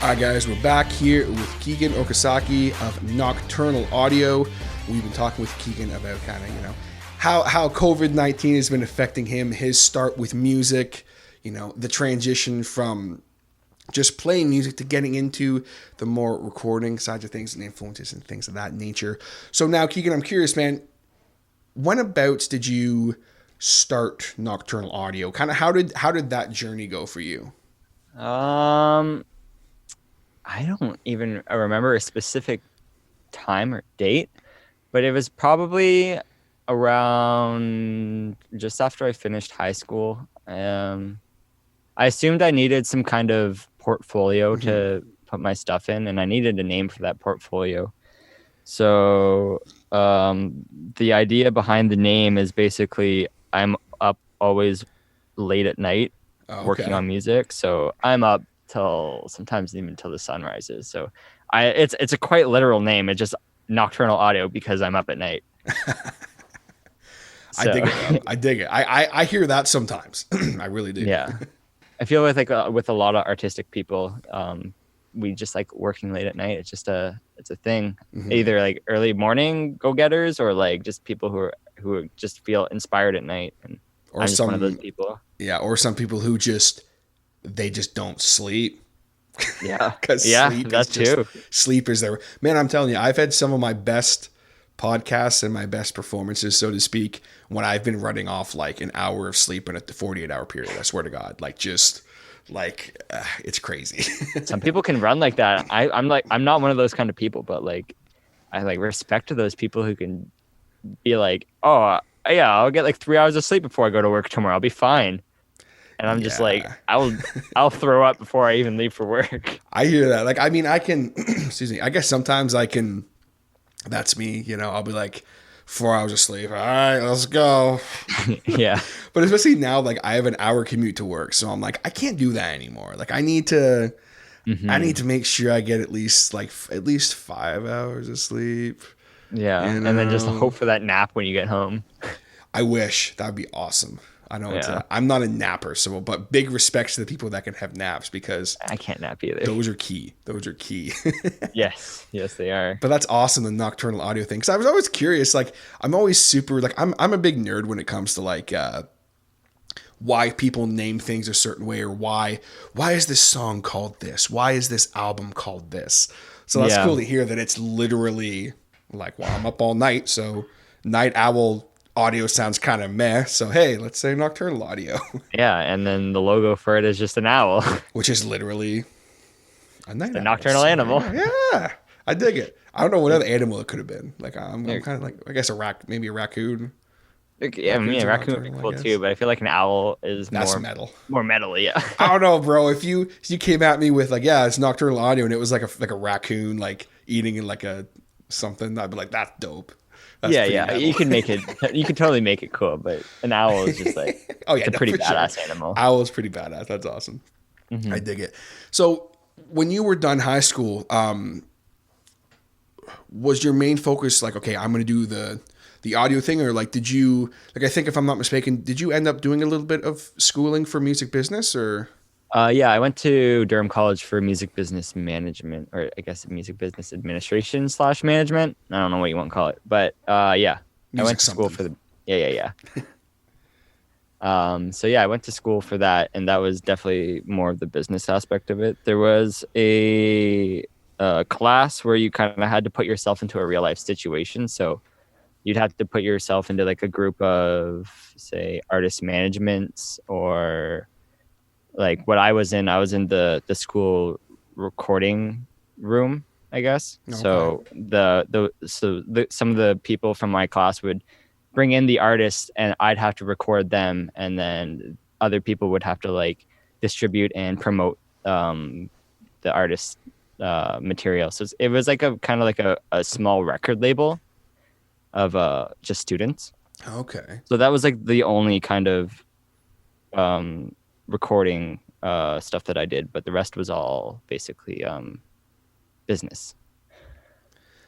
All right, guys, we're back here with Keegan Okazaki of Nocturnal Audio. We've been talking with Keegan about kind of, how COVID-19 has been affecting him, his start with music, the transition from just playing music to getting into the more recording sides of things and influences and things of that nature. So now, Keegan, I'm curious, man, when abouts did you start Nocturnal Audio? Kind of how did that journey go for you? I don't even remember a specific time or date, but it was probably around just after I finished high school. I assumed I needed some kind of portfolio to put my stuff in, and I needed a name for that portfolio. So the idea behind the name is basically I'm up always late at night working on music. So I'm up till sometimes even till the sun rises. So it's a quite literal name. It's just Nocturnal Audio because I'm up at night. I dig it. I hear that sometimes. I really do. Yeah. I feel with with a lot of artistic people, we just like working late at night. It's a thing. Either like early morning go-getters or like just people who just feel inspired at night. And or I'm just one of those people. Yeah, or some people who just don't sleep. Yeah, because sleep is there. Man, I'm telling you, I've had some of my best podcasts and my best performances, so to speak, when I've been running off like an hour of sleep in a 48-hour period. I swear to God, it's crazy. Some people can run like that. I'm not one of those kind of people, but like I like respect to those people who can be like, oh yeah, I'll get like 3 hours of sleep before I go to work tomorrow. I'll be fine. And I'm just like, I'll throw up before I even leave for work. I hear that. Like, I mean, I can, excuse me. I guess sometimes I can. That's me, I'll be like 4 hours of sleep. All right, let's go. Yeah. But especially now, like I have an hour commute to work. So I'm like, I can't do that anymore. Like I need to make sure I get at least 5 hours of sleep. Yeah. And then just hope for that nap when you get home. I wish. That'd be awesome. I know I'm not a napper, but big respects to the people that can have naps because I can't nap either. Those are key. Yes, they are. But that's awesome, the Nocturnal Audio thing. Because I was always curious. Like I'm always super I'm a big nerd when it comes to like why people name things a certain way, or why is this song called this? Why is this album called this? So that's cool to hear that it's literally like, well, I'm up all night, so night owl audio sounds kind of meh, so hey, let's say Nocturnal Audio. Yeah, and then the logo for it is just an owl, which is literally a nocturnal animal. Yeah, I dig it. I don't know what other animal it could have been. Like I'm kind of like, I guess maybe a raccoon. Yeah, I mean, a raccoon would be cool too, but I feel like an owl is more metal. Yeah. I don't know, bro. If you came at me with like, yeah, it's Nocturnal Audio, and it was like a raccoon like eating in like a something, I'd be like, that's dope. That's metal. You can make it. You can totally make it cool, but an owl is just like it's a pretty badass animal. Owl is pretty badass. That's awesome. I dig it. So when you were done high school, was your main focus like, okay, I'm going to do the audio thing, or like did you like? I think if I'm not mistaken, did you end up doing a little bit of schooling for music business or? Yeah, I went to Durham College for music business management, or I guess music business administration / management. I don't know what you want to call it, but yeah, I went to school for the yeah. So yeah, I went to school for that, and that was definitely more of the business aspect of it. There was a class where you kind of had to put yourself into a real life situation, so you'd have to put yourself into like a group of, say, artist managements, or like what I was in the school recording room, I guess. Okay. So some of the people from my class would bring in the artists, and I'd have to record them, and then other people would have to like distribute and promote the artists material. So it was like a kind of like a small record label of just students. Okay. So that was like the only kind of recording stuff that I did, but the rest was all basically business.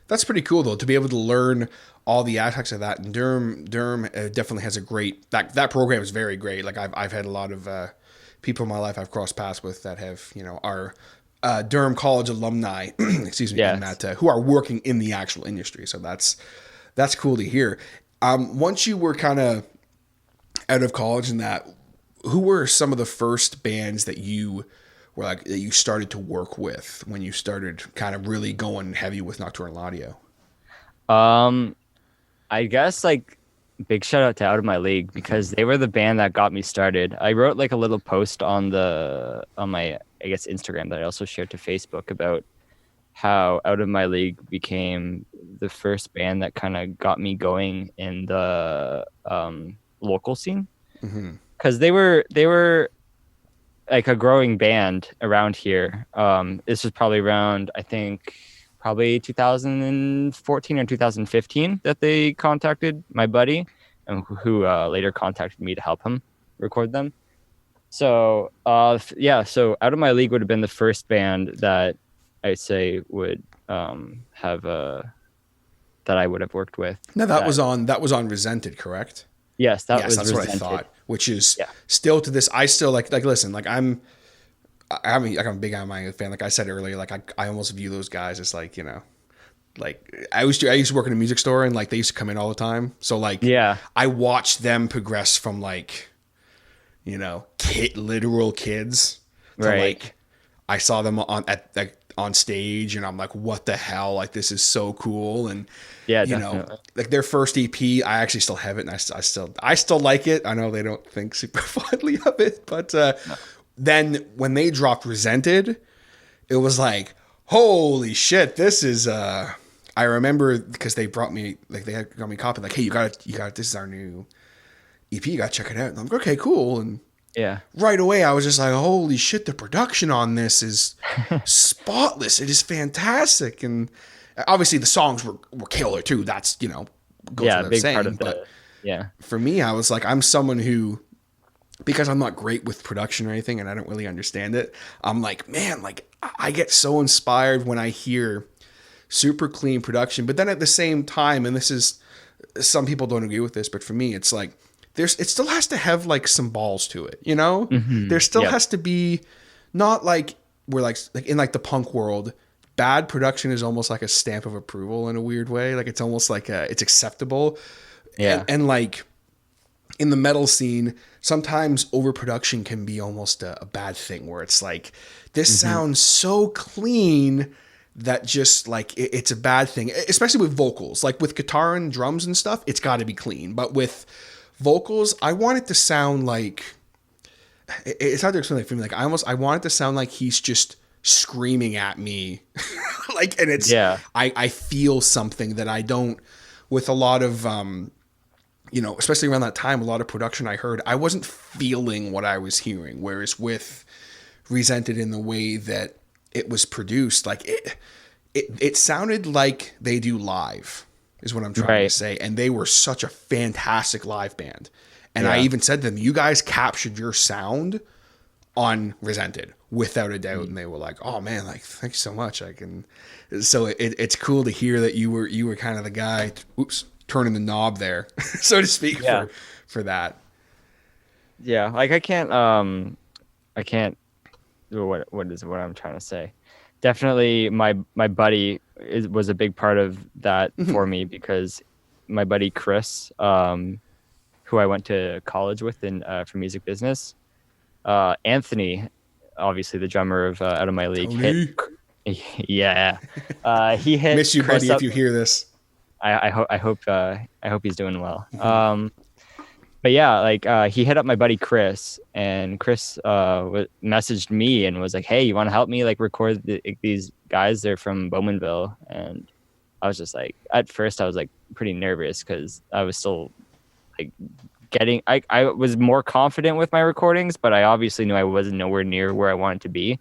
That's pretty cool though, to be able to learn all the aspects of that. And Durham definitely has a great that program is very great. Like I've had a lot of people in my life I've crossed paths with that have are Durham College alumni, excuse me, and that who are working in the actual industry. So that's cool to hear. Once you were kind of out of college and that, who were some of the first bands that you were like that you started to work with when you started kind of really going heavy with Nocturnal Audio? I guess like big shout out to Out of My League, because they were the band that got me started. I wrote like a little post on my I guess Instagram that I also shared to Facebook about how Out of My League became the first band that kind of got me going in the local scene, because they were like a growing band around here. This was probably around, I think, probably 2014 or 2015 that they contacted my buddy, and who later contacted me to help him record them. So so Out of My League would have been the first band that I'd say would have that I would have worked with. No, that was on Resented, correct? Yes, that's Resented. What I thought. Which is still to this, I still like listen, like I'm a big Out of My League fan. Like I said earlier, like I almost view those guys as like, like I used to work in a music store, and like they used to come in all the time. So like I watched them progress from like, literal kids to like I saw them on stage, and I'm like, what the hell? Like this is so cool. And like their first EP, I actually still have it, and I still like it. I know they don't think super fondly of it, but then when they dropped Resented, it was like, holy shit, this is I remember because they brought me, like they got me a copy, like, hey, you got it, this is our new EP, you gotta check it out. And I'm like, okay, cool. And right away I was just like, holy shit, the production on this is spotless. It is fantastic. And obviously the songs were killer too. That's, goes without big saying. part of but the, for me, I was like, I'm someone who, because I'm not great with production or anything and I don't really understand it, I'm like, man, like I get so inspired when I hear super clean production. But then at the same time, and this is, some people don't agree with this, but for me, it's like, it still has to have like some balls to it, There still has to be, not like we're like in like the punk world, bad production is almost like a stamp of approval in a weird way. Like it's almost like it's acceptable. And like in the metal scene, sometimes overproduction can be almost a bad thing, where it's like, this sounds so clean that just like it's a bad thing, especially with vocals. Like with guitar and drums and stuff, it's got to be clean. But with vocals, I want it to sound like, it's hard to explain it for me. Like I want it to sound like he's just screaming at me. Like, and it's, I feel something that I don't, with a lot of, especially around that time, a lot of production I heard, I wasn't feeling what I was hearing. Whereas with Resented, in the way that it was produced, like it sounded like they do live, is what I'm trying to say. And they were such a fantastic live band. And I even said to them, you guys captured your sound on Resented without a doubt. And they were like, oh man, like, thanks so much. So it's cool to hear that you were kind of the guy, turning the knob there, so to speak, for that. Yeah. Like I can't, what I'm trying to say. Definitely my buddy was a big part of that for me, because my buddy Chris, who I went to college with for music business, Anthony, obviously the drummer of Out of My League, he hit miss you, Chris buddy, if you hear this. I hope he's doing well. But yeah, like he hit up my buddy Chris, and Chris messaged me and was like, hey, you want to help me like record these guys? They're from Bowmanville. And I was just like, at first I was like pretty nervous, because I was still like I was more confident with my recordings, but I obviously knew I wasn't nowhere near where I wanted to be.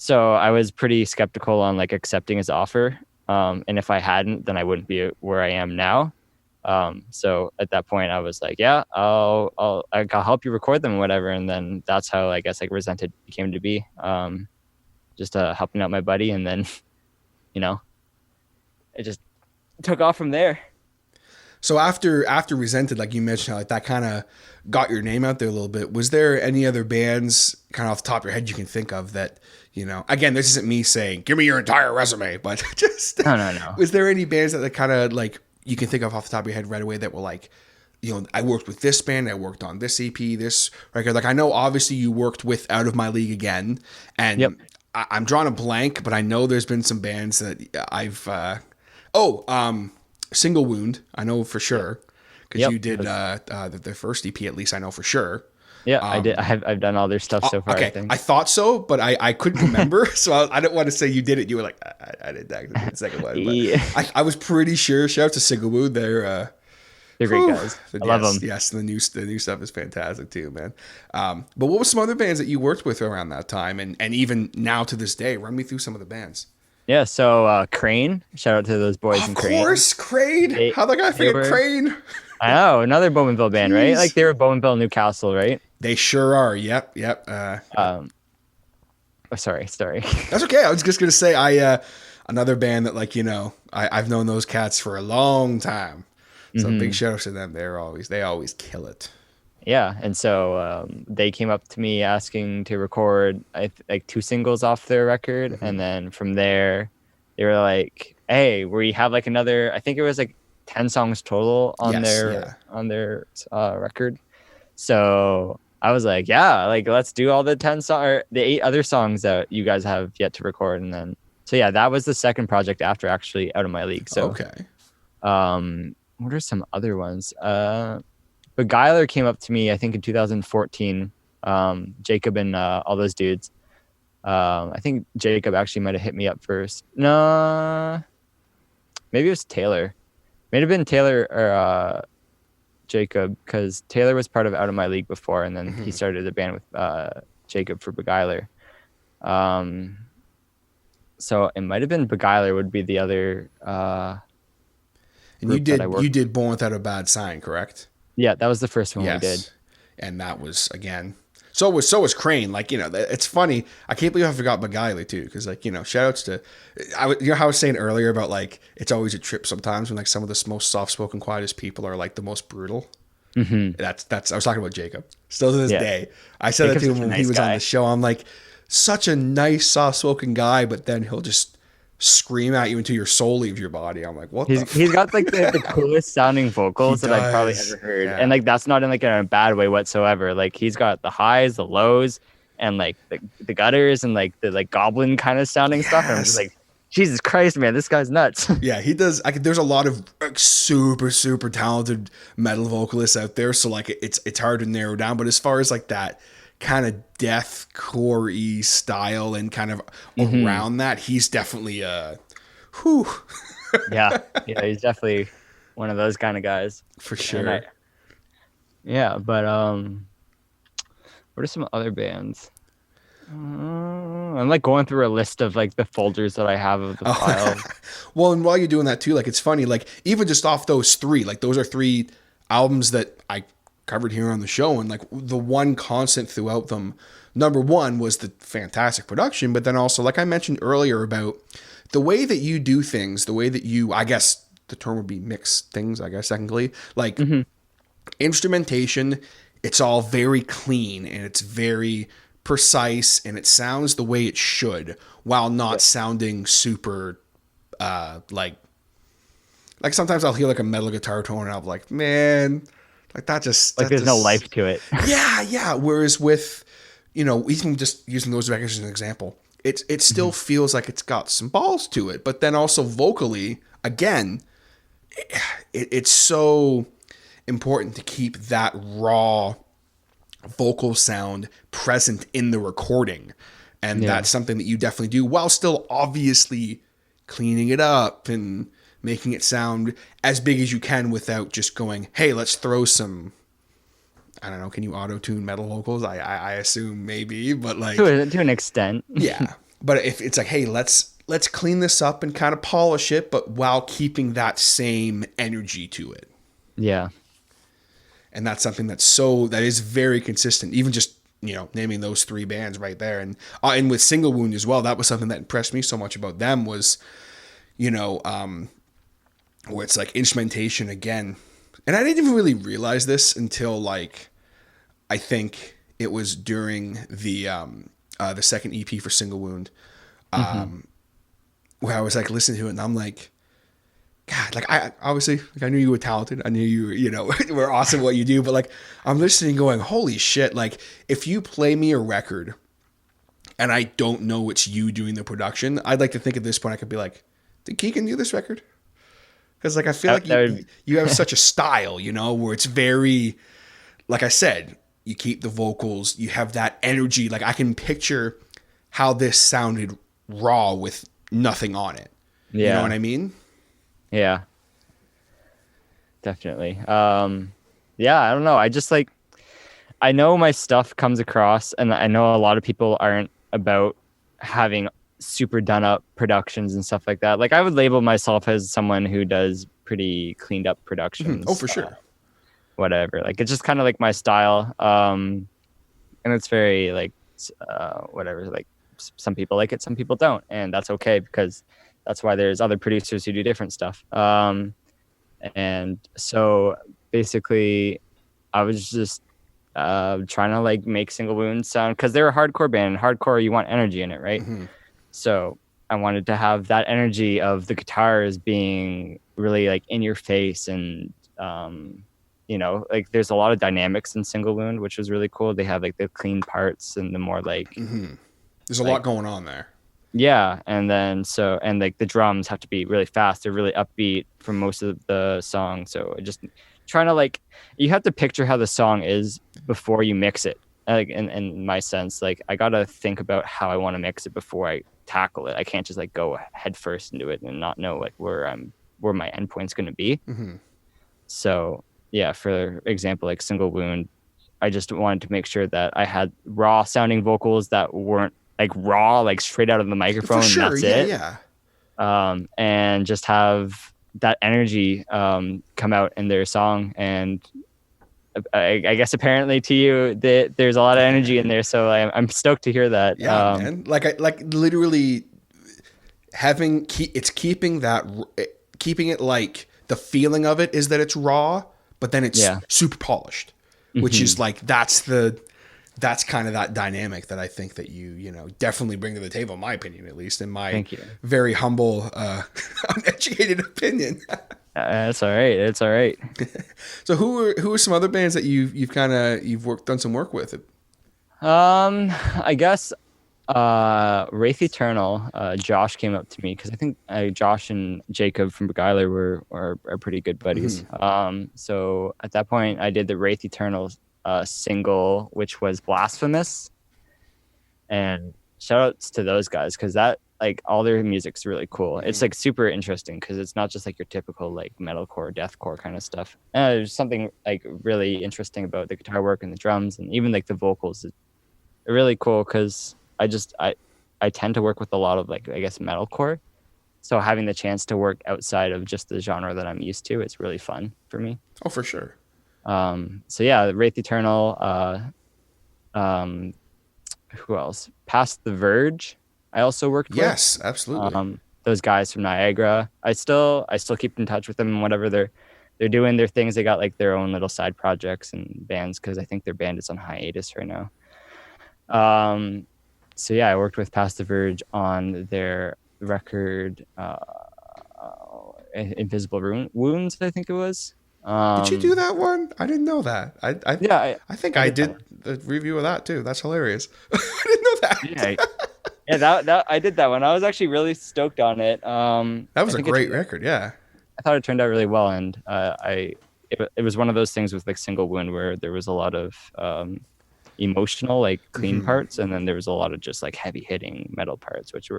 So I was pretty skeptical on like accepting his offer. And if I hadn't, then I wouldn't be where I am now. So at that point I was like, yeah, I'll help you record them or whatever. And then that's how I guess like Resented came to be. Just helping out my buddy, and then, you know, it just took off from there. So after Resented, like you mentioned, like that kind of got your name out there a little bit. Was there any other bands kind of off the top of your head you can think of that, you know, again, this isn't me saying, give me your entire resume, but just, No. Was there any bands that kind of like you can think of off the top of your head right away that were like, you know, I worked with this band, I worked on this EP, this record. Like I know obviously you worked with Out of My League Again, and yep. I'm drawing a blank, but I know there's been some bands that I've, Single Wound, I know for sure, because you did the first EP, at least I know for sure. Yeah, I did. I've done all their stuff so far. Okay, I thought so, but I couldn't remember, so I didn't want to say you did it. You were like, I did that the second one. But Yeah. I was pretty sure. Shout out to Single Wound. They're great guys. I love them. Yes, the new stuff is fantastic too, man. But what were some other bands that you worked with around that time, and even now to this day? Run me through some of the bands. Yeah, so Crane, shout out to those boys in Crane. Of course, Crane. How'd that guy forget Crane? I know, another Bowmanville band, right? Like they were Bowmanville, Newcastle, right? They sure are. Yep. Sorry. That's okay. I was just gonna say another band that, like, you know, I've known those cats for a long time. So big shout out to them. They always kill it. Yeah, and so they came up to me asking to record like 2 singles off their record, and then from there they were like, "Hey, we have like another. I think it was like 10 songs total on their record." So I was like, "Yeah, like let's do all the the 8 other songs that you guys have yet to record." And then that was the second project after actually Out of My League. So okay. What are some other ones? Beguiler came up to me, I think in 2014. Jacob and all those dudes. I think Jacob actually might have hit me up first. No, maybe it was Taylor. May have been Taylor or Jacob, because Taylor was part of Out of My League before, and then he started the band with Jacob for Beguiler. So it might have been Beguiler would be the other. And you did Born Without a Bad Sign, correct? Yeah, that was the first one we did. And that was, again, so was Crane. Like, you know, it's funny. I can't believe I forgot Beguiler too, because, like, you know, shout outs to, you know how I was saying earlier about, like, it's always a trip sometimes when, like, some of the most soft spoken, quietest people are, like, the most brutal. That's I was talking about Jacob. Still to this day, I said that to him when he was on the show. I'm like, such a nice, soft spoken guy, but then he'll just scream at you until your soul leaves your body. I'm like, what? He's got like the coolest sounding vocals that I've probably ever heard, and like that's not in like in a bad way whatsoever. Like he's got the highs, the lows, and like the gutters, and like the like goblin kind of sounding stuff. And I'm just like, Jesus Christ, man, this guy's nuts. Yeah, he does. There's a lot of like, super talented metal vocalists out there, so like it's hard to narrow down. But as far as like that kind of deathcore-y style and kind of around that, he's definitely yeah, he's definitely one of those kind of guys for sure. But what are some other bands? I'm like going through a list of like the folders that I have of the file. Well, and while you're doing that too, like it's funny, like even just off those 3, like those are 3 albums that I covered here on the show, and like the one constant throughout them, number one, was the fantastic production, but then also, like I mentioned earlier, about the way that you do things, the way that you, I guess the term would be mix things, I guess technically, like instrumentation, it's all very clean and it's very precise and it sounds the way it should, while not sounding super like sometimes I'll hear like a metal guitar tone and I'm like, man, like that just like there's no life to it. Yeah. Whereas with, you know, even just using those records as an example, it still feels like it's got some balls to it. But then also vocally, again, it's so important to keep that raw vocal sound present in the recording. And that's something that you definitely do, while still obviously cleaning it up and making it sound as big as you can without just going, hey, let's throw some, I don't know, can you auto-tune metal vocals? I assume maybe, but like... To an extent. Yeah. But if it's like, hey, let's clean this up and kind of polish it, but while keeping that same energy to it. Yeah. And that's something that is very consistent. Even just, naming those 3 bands right there. And with Single Wound as well, that was something that impressed me so much about them was, where it's like instrumentation again. And I didn't even really realize this until like, I think it was during the second EP for Single Wound, where I was like listening to it and I'm like, God, like I obviously, like I knew you were talented. I knew you were awesome at what you do, but like I'm listening going, holy shit. Like if you play me a record and I don't know it's you doing the production, I'd like to think at this point I could be like, did Keegan do this record? Because like I feel like you have such a style, where it's very, like I said, you keep the vocals, you have that energy. Like I can picture how this sounded raw with nothing on it. Yeah. You know what I mean? Yeah, definitely. Yeah, I don't know. I just like, I know my stuff comes across, and I know a lot of people aren't about having super done up productions and stuff like that. Like I would label myself as someone who does pretty cleaned up productions. Oh, for sure. Whatever. Like it's just kind of like my style. And it's very like, whatever. Like some people like it, some people don't, and that's okay because that's why there's other producers who do different stuff. And so basically I was just trying to like make Single Wound sound, because they're a hardcore band, and hardcore, you want energy in it, right? Mm-hmm. So I wanted to have that energy of the guitars being really like in your face, and like there's a lot of dynamics in Single Wound, which was really cool. They have like the clean parts and the more like there's a lot going on there. Yeah, and then and like the drums have to be really fast. They're really upbeat for most of the song. So just trying to like, you have to picture how the song is before you mix it. Like in my sense, like I gotta think about how I want to mix it before I tackle it. I can't just like go head first into it and not know like where my endpoint's gonna be. Mm-hmm. So yeah, for example, like Single Wound, I just wanted to make sure that I had raw sounding vocals that weren't like raw, like straight out of the microphone. For sure, and that's it. Yeah. And just have that energy come out in their song. And I guess apparently to you that there's a lot of energy in there, so I'm stoked to hear that. Yeah, man. Like literally keeping it like the feeling of it is that it's raw, but then it's super polished, which is like that's kind of that dynamic that I think that you definitely bring to the table, in my opinion, at least in my very humble, uneducated opinion. That's all right. It's all right. So who are some other bands that you've done some work with? I guess Wraith Eternal. Josh came up to me because I think Josh and Jacob from Beguiler are pretty good buddies. Mm-hmm. So at that point, I did the Wraith Eternal single, which was Blasphemous, and shout outs to those guys, because that like all their music's really cool. Mm-hmm. It's like super interesting because it's not just like your typical like metalcore, deathcore kind of stuff. There's something like really interesting about the guitar work and the drums, and even like the vocals. They're really cool because I tend to work with a lot of like, I guess, metalcore. So having the chance to work outside of just the genre that I'm used to, it's really fun for me. Oh, for sure. So yeah, Wraith Eternal, who else? Past the Verge, I also worked with. Yes, absolutely. Those guys from Niagara. I still keep in touch with them, and whatever they're doing their things. They got like their own little side projects and bands, because I think their band is on hiatus right now. So yeah, I worked with Past the Verge on their record, Invisible Wounds, I think it was. Did you do that one? I didn't know that. I think I did the review of that too. That's hilarious. I didn't know that. Yeah, that I did that one. I was actually really stoked on it. That was a great record. Yeah, I thought it turned out really well, and it was one of those things with like Single Wound where there was a lot of emotional like clean parts, and then there was a lot of just like heavy hitting metal parts, it's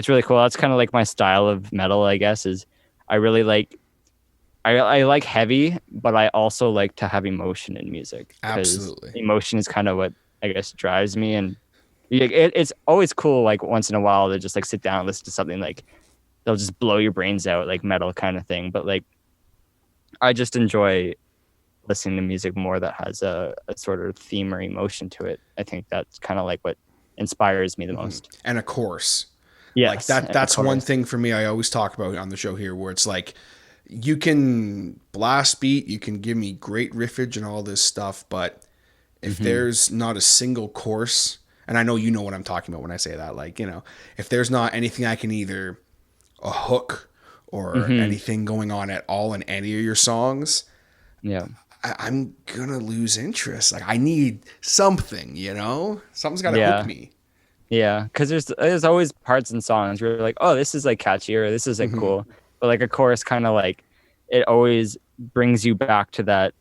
really cool. That's kind of like my style of metal, I guess. Is I really like. I like heavy, but I also like to have emotion in music. Absolutely. Emotion is kind of what I guess drives me, and it's always cool, like once in a while, to just like sit down and listen to something like they'll just blow your brains out, like metal kind of thing. But like, I just enjoy listening to music more that has a sort of theme or emotion to it. I think that's kind of like what inspires me the most. And a chorus. Yes, like that's one thing for me I always talk about on the show here, where it's like, you can blast beat, you can give me great riffage and all this stuff, but if there's not a single chorus, and I know you know what I'm talking about when I say that, like, you know, if there's not anything I can either a hook or anything going on at all in any of your songs, I'm gonna lose interest. Like, I need something, you know, something's got to hook me. Yeah, because there's always parts in songs where you're like, oh, this is like catchy, or this is like cool, but like a chorus kind of like, it always brings you back to that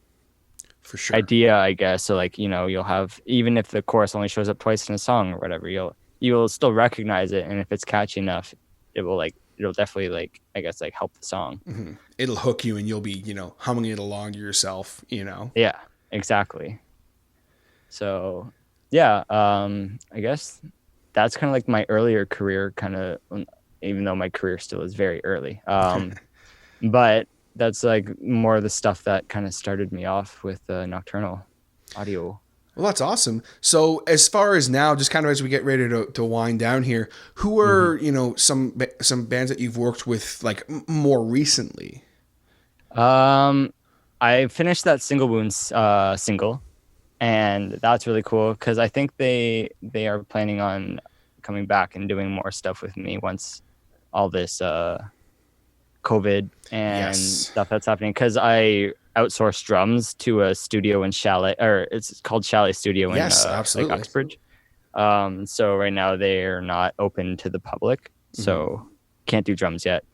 for sure idea, I guess. So like, you know, you'll have, even if the chorus only shows up twice in a song or whatever, you'll still recognize it, and if it's catchy enough, it'll definitely, like, I guess, like, help the song. It'll hook you, and you'll be, you know, humming it along to yourself, you know. Yeah, exactly. So yeah, I guess that's kind of like my earlier career, kind of, even though my career still is very early. But that's like more of the stuff that kind of started me off with Nocturnal audio. Well, that's awesome. So as far as now, just kind of as we get ready to wind down here, who are, you know, some bands that you've worked with, like, more recently? I finished that Single Wounds single, and that's really cool because I think they are planning on coming back and doing more stuff with me once all this COVID and stuff that's happening, because I outsourced drums to a studio in Chalet, or it's called Chalet Studio in like Uxbridge. So right now they're not open to the public, so can't do drums yet.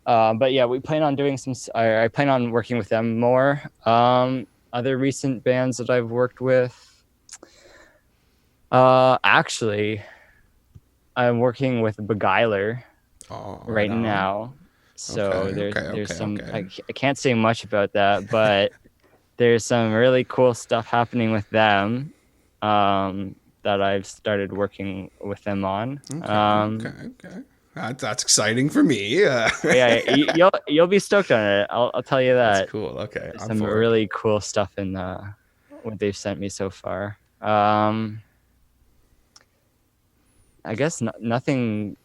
But yeah, we plan on doing I plan on working with them more. Other recent bands that I've worked with, actually, I'm working with Beguiler right now. So there's some, I can't say much about that, but there's some really cool stuff happening with them that I've started working with them on. That's exciting for me. Yeah, you'll be stoked on it. I'll tell you that. That's cool. Okay, there's some really cool stuff in what they've sent me so far. I guess nothing.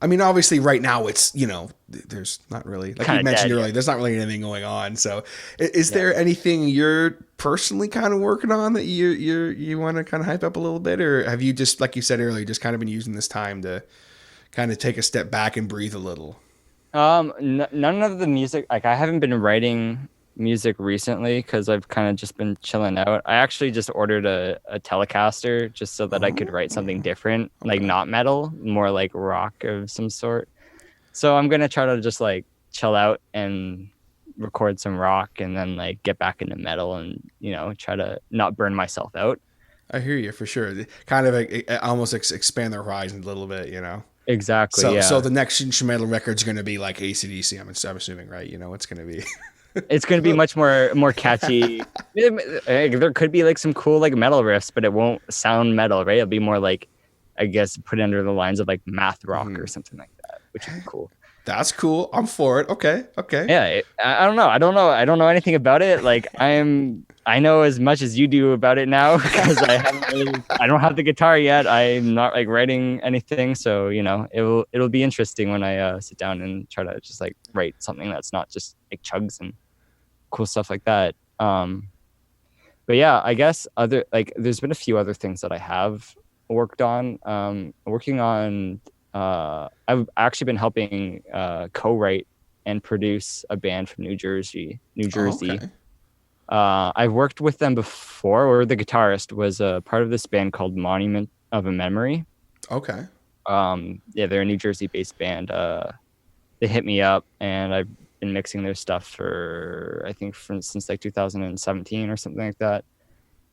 I mean, obviously, right now it's, you know, there's not really, like you mentioned earlier, there's not really anything going on. So, is there anything you're personally kind of working on that you want to kind of hype up a little bit, or have you just, like you said earlier, just kind of been using this time to kind of take a step back and breathe a little? None of the music, like, I haven't been writing music recently because I've kind of just been chilling out. I actually just ordered a Telecaster just so that I could write something different, like not metal, more like rock of some sort. So I'm gonna try to just like chill out and record some rock, and then like get back into metal, and, you know, try to not burn myself out. I hear you for sure. Kind of almost expand their horizons a little bit, you know. Exactly. So, yeah. So the next instrumental record's going to be like AC/DC. I'm assuming, right? You know, it's going to be. It's going to be much more catchy. There could be like some cool like metal riffs, but it won't sound metal, right? It'll be more like, I guess, put under the lines of like math rock or something like that, which would be cool. That's cool. I'm for it. Okay. Yeah, I don't know. I don't know anything about it. Like, I know as much as you do about it now because I don't have the guitar yet. I'm not like writing anything, so, you know, it'll be interesting when I sit down and try to just like write something that's not just like chugs and cool stuff like that. But yeah, I guess there's been a few other things that I have worked on. Working on. I've actually been helping co-write and produce a band from New Jersey. Okay. I've worked with them before, or the guitarist was a part of this band called Monument of a Memory. Okay. Yeah, they're a New Jersey-based band. They hit me up, and I've been mixing their stuff for, I think, since like 2017 or something like that.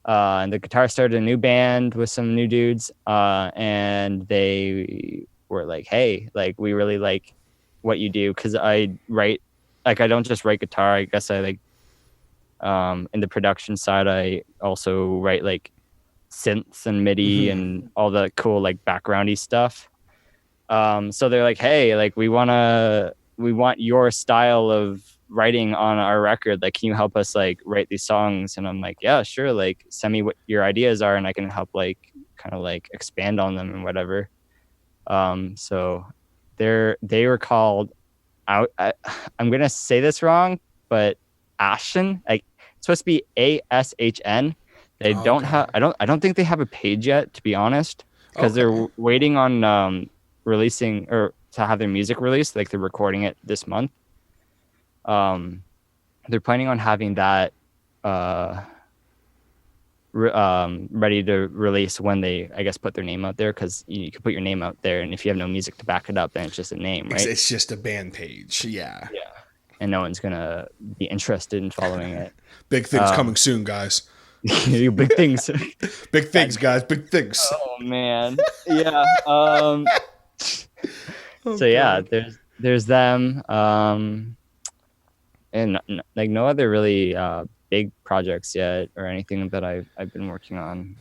And the guitarist started a new band with some new dudes, and they were like, hey, like, we really like what you do, because I write, like, I don't just write guitar. I guess I like in the production side, I also write like synths and MIDI and all the cool like backgroundy stuff. So they're like, hey, like we want your style of writing on our record. Like, can you help us like write these songs? And I'm like, yeah, sure. Like, send me what your ideas are, and I can help like kind of like expand on them and whatever. So they were called I'm gonna say this wrong, but Ashton, like it's supposed to be ASHN. They don't have. I don't think they have a page yet, to be honest, because they're waiting on releasing or to have their music released. Like they're recording it this month. They're planning on having that ready to release when they, I guess, put their name out there, because you can put your name out there, and if you have no music to back it up, then it's just a name, right? It's just a band page. Yeah. And no one's gonna be interested in following it. Big things coming soon, guys. Big things. Big things, guys. Big things. Oh man. Yeah. So yeah, there's them. And like no other really big projects yet or anything that I've been working on.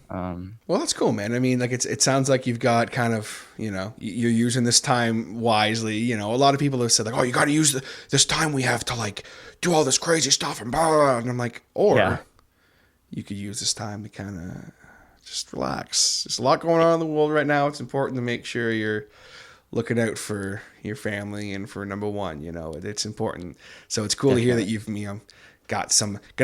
Well, that's cool, man. I mean, like it sounds like you've got kind of, you're using this time wisely. A lot of people have said like, oh, you got to use this time we have to like do all this crazy stuff and blah, blah, blah. And I'm like, you could use this time to kind of just relax. There's a lot going on in the world right now. It's important to make sure you're looking out for your family and for number one. It's important. So it's cool to hear that you've gonna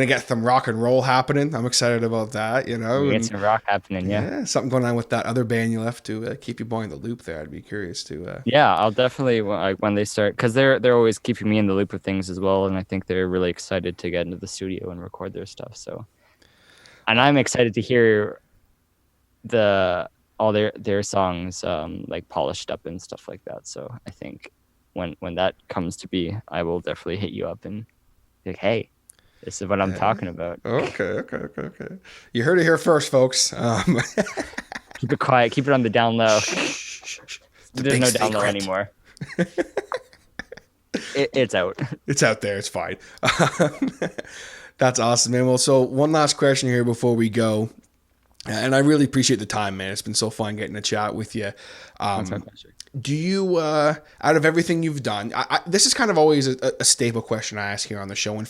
get some rock and roll happening. I'm excited about that. Get some rock happening. Yeah, something going on with that other band you left to keep you boy in the loop there. I'd be curious to. Yeah, I'll definitely when they start, because they're always keeping me in the loop of things as well, and I think they're really excited to get into the studio and record their stuff. So, and I'm excited to hear all their songs like polished up and stuff like that. So I think when that comes to be, I will definitely hit you up and be like, hey, this is what I'm talking about. Okay. You heard it here first, folks. Keep it quiet. Keep it on the down low. There's no down low anymore. It's out. It's out there. It's fine. That's awesome, man. Well, so one last question here before we go. And I really appreciate the time, man. It's been so fun getting to chat with you. That's my pleasure. Do you, out of everything you've done, this is kind of always a staple question I ask here on the show. And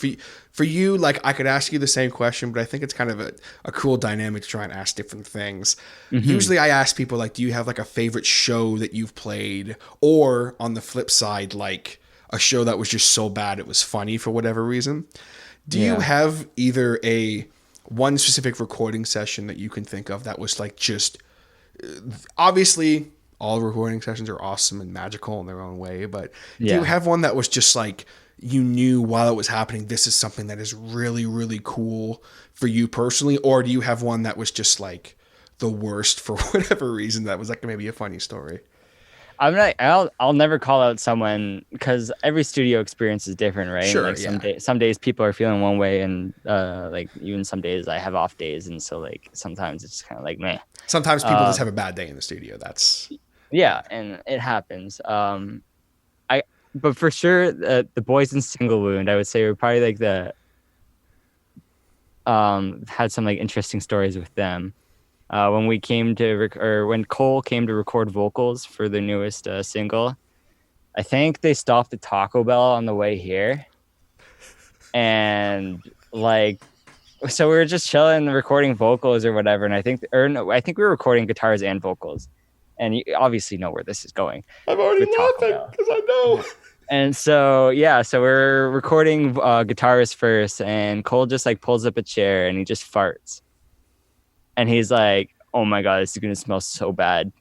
for you, like I could ask you the same question, but I think it's kind of a cool dynamic to try and ask different things. Mm-hmm. Usually I ask people, like, do you have like a favorite show that you've played? Or on the flip side, like a show that was just so bad it was funny for whatever reason. Do you have either one specific recording session that you can think of that was like just obviously all recording sessions are awesome and magical in their own way, but do you have one that was just like you knew while it was happening this is something that is really, really cool for you personally? Or do you have one that was just like the worst for whatever reason that was like maybe a funny story? I'll never call out someone, because every studio experience is different, right? Sure. Like some days people are feeling one way, and like even some days I have off days, and so like sometimes it's kind of like meh. Sometimes people just have a bad day in the studio. That's and it happens. But for sure the boys in Single Wound, I would say were probably like the had some like interesting stories with them. When we came to when Cole came to record vocals for the newest single, I think they stopped at Taco Bell on the way here, and like, so we were just chilling, recording vocals or whatever. And I think we were recording guitars and vocals, and you obviously know where this is going. I'm already laughing because I know. And so we're recording guitars first, and Cole just like pulls up a chair and he just farts. And he's like, oh my God, this is going to smell so bad.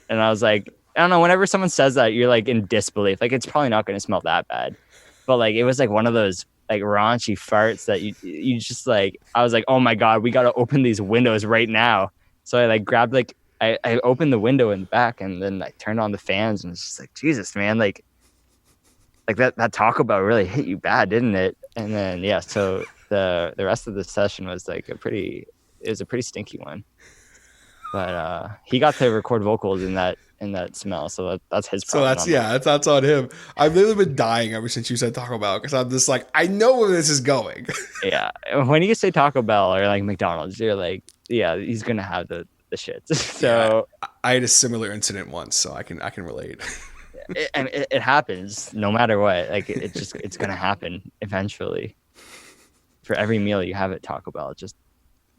And I was like, I don't know, whenever someone says that, you're like in disbelief. Like, it's probably not going to smell that bad. But like, it was like one of those like raunchy farts that you just like, I was like, oh my God, we got to open these windows right now. So I like grabbed like, I opened the window in the back, and then I turned on the fans, and it's just like, Jesus, man, like that Taco Bell really hit you bad, didn't it? And then, so the rest of the session was like it was a pretty stinky one, but he got to record vocals in that smell, so that's his problem. So that's on him. I've literally been dying ever since you said Taco Bell, because I'm just like, I know where this is going. Yeah, when you say Taco Bell or like McDonald's, you're like, yeah, he's gonna have the shits. So I had a similar incident once, so I can relate. it happens no matter what. Like it's gonna happen eventually. For every meal you have at Taco Bell, it's just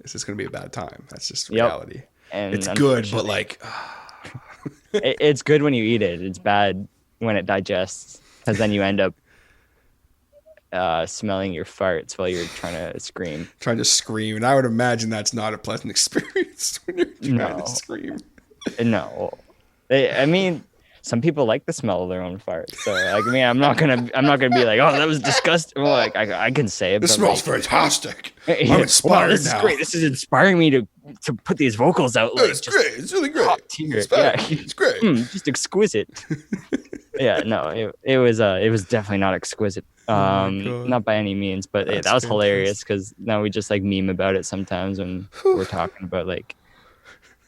This is gonna be a bad time. That's just Yep. reality. and It's good, but like, it's good when you eat it. It's bad when it digests, because then you end up smelling your farts while you're trying to scream. trying to scream, and I would imagine that's not a pleasant experience when you're trying to scream. No, I mean, some people like the smell of their own farts. So like, I mean, I'm not gonna be like, oh, that was disgusting. Well, like I can say it. This but, smells like, fantastic. I'm wow, inspired this now. is great. This is inspiring me to put these vocals out. Like, It's just great. It's really great. top tier. It's, Yeah. it's great. Just exquisite. Yeah, no, it was definitely not exquisite. God. Not by any means, but That's that was fantastic. hilarious, because now we just like meme about it sometimes when we're talking about, like,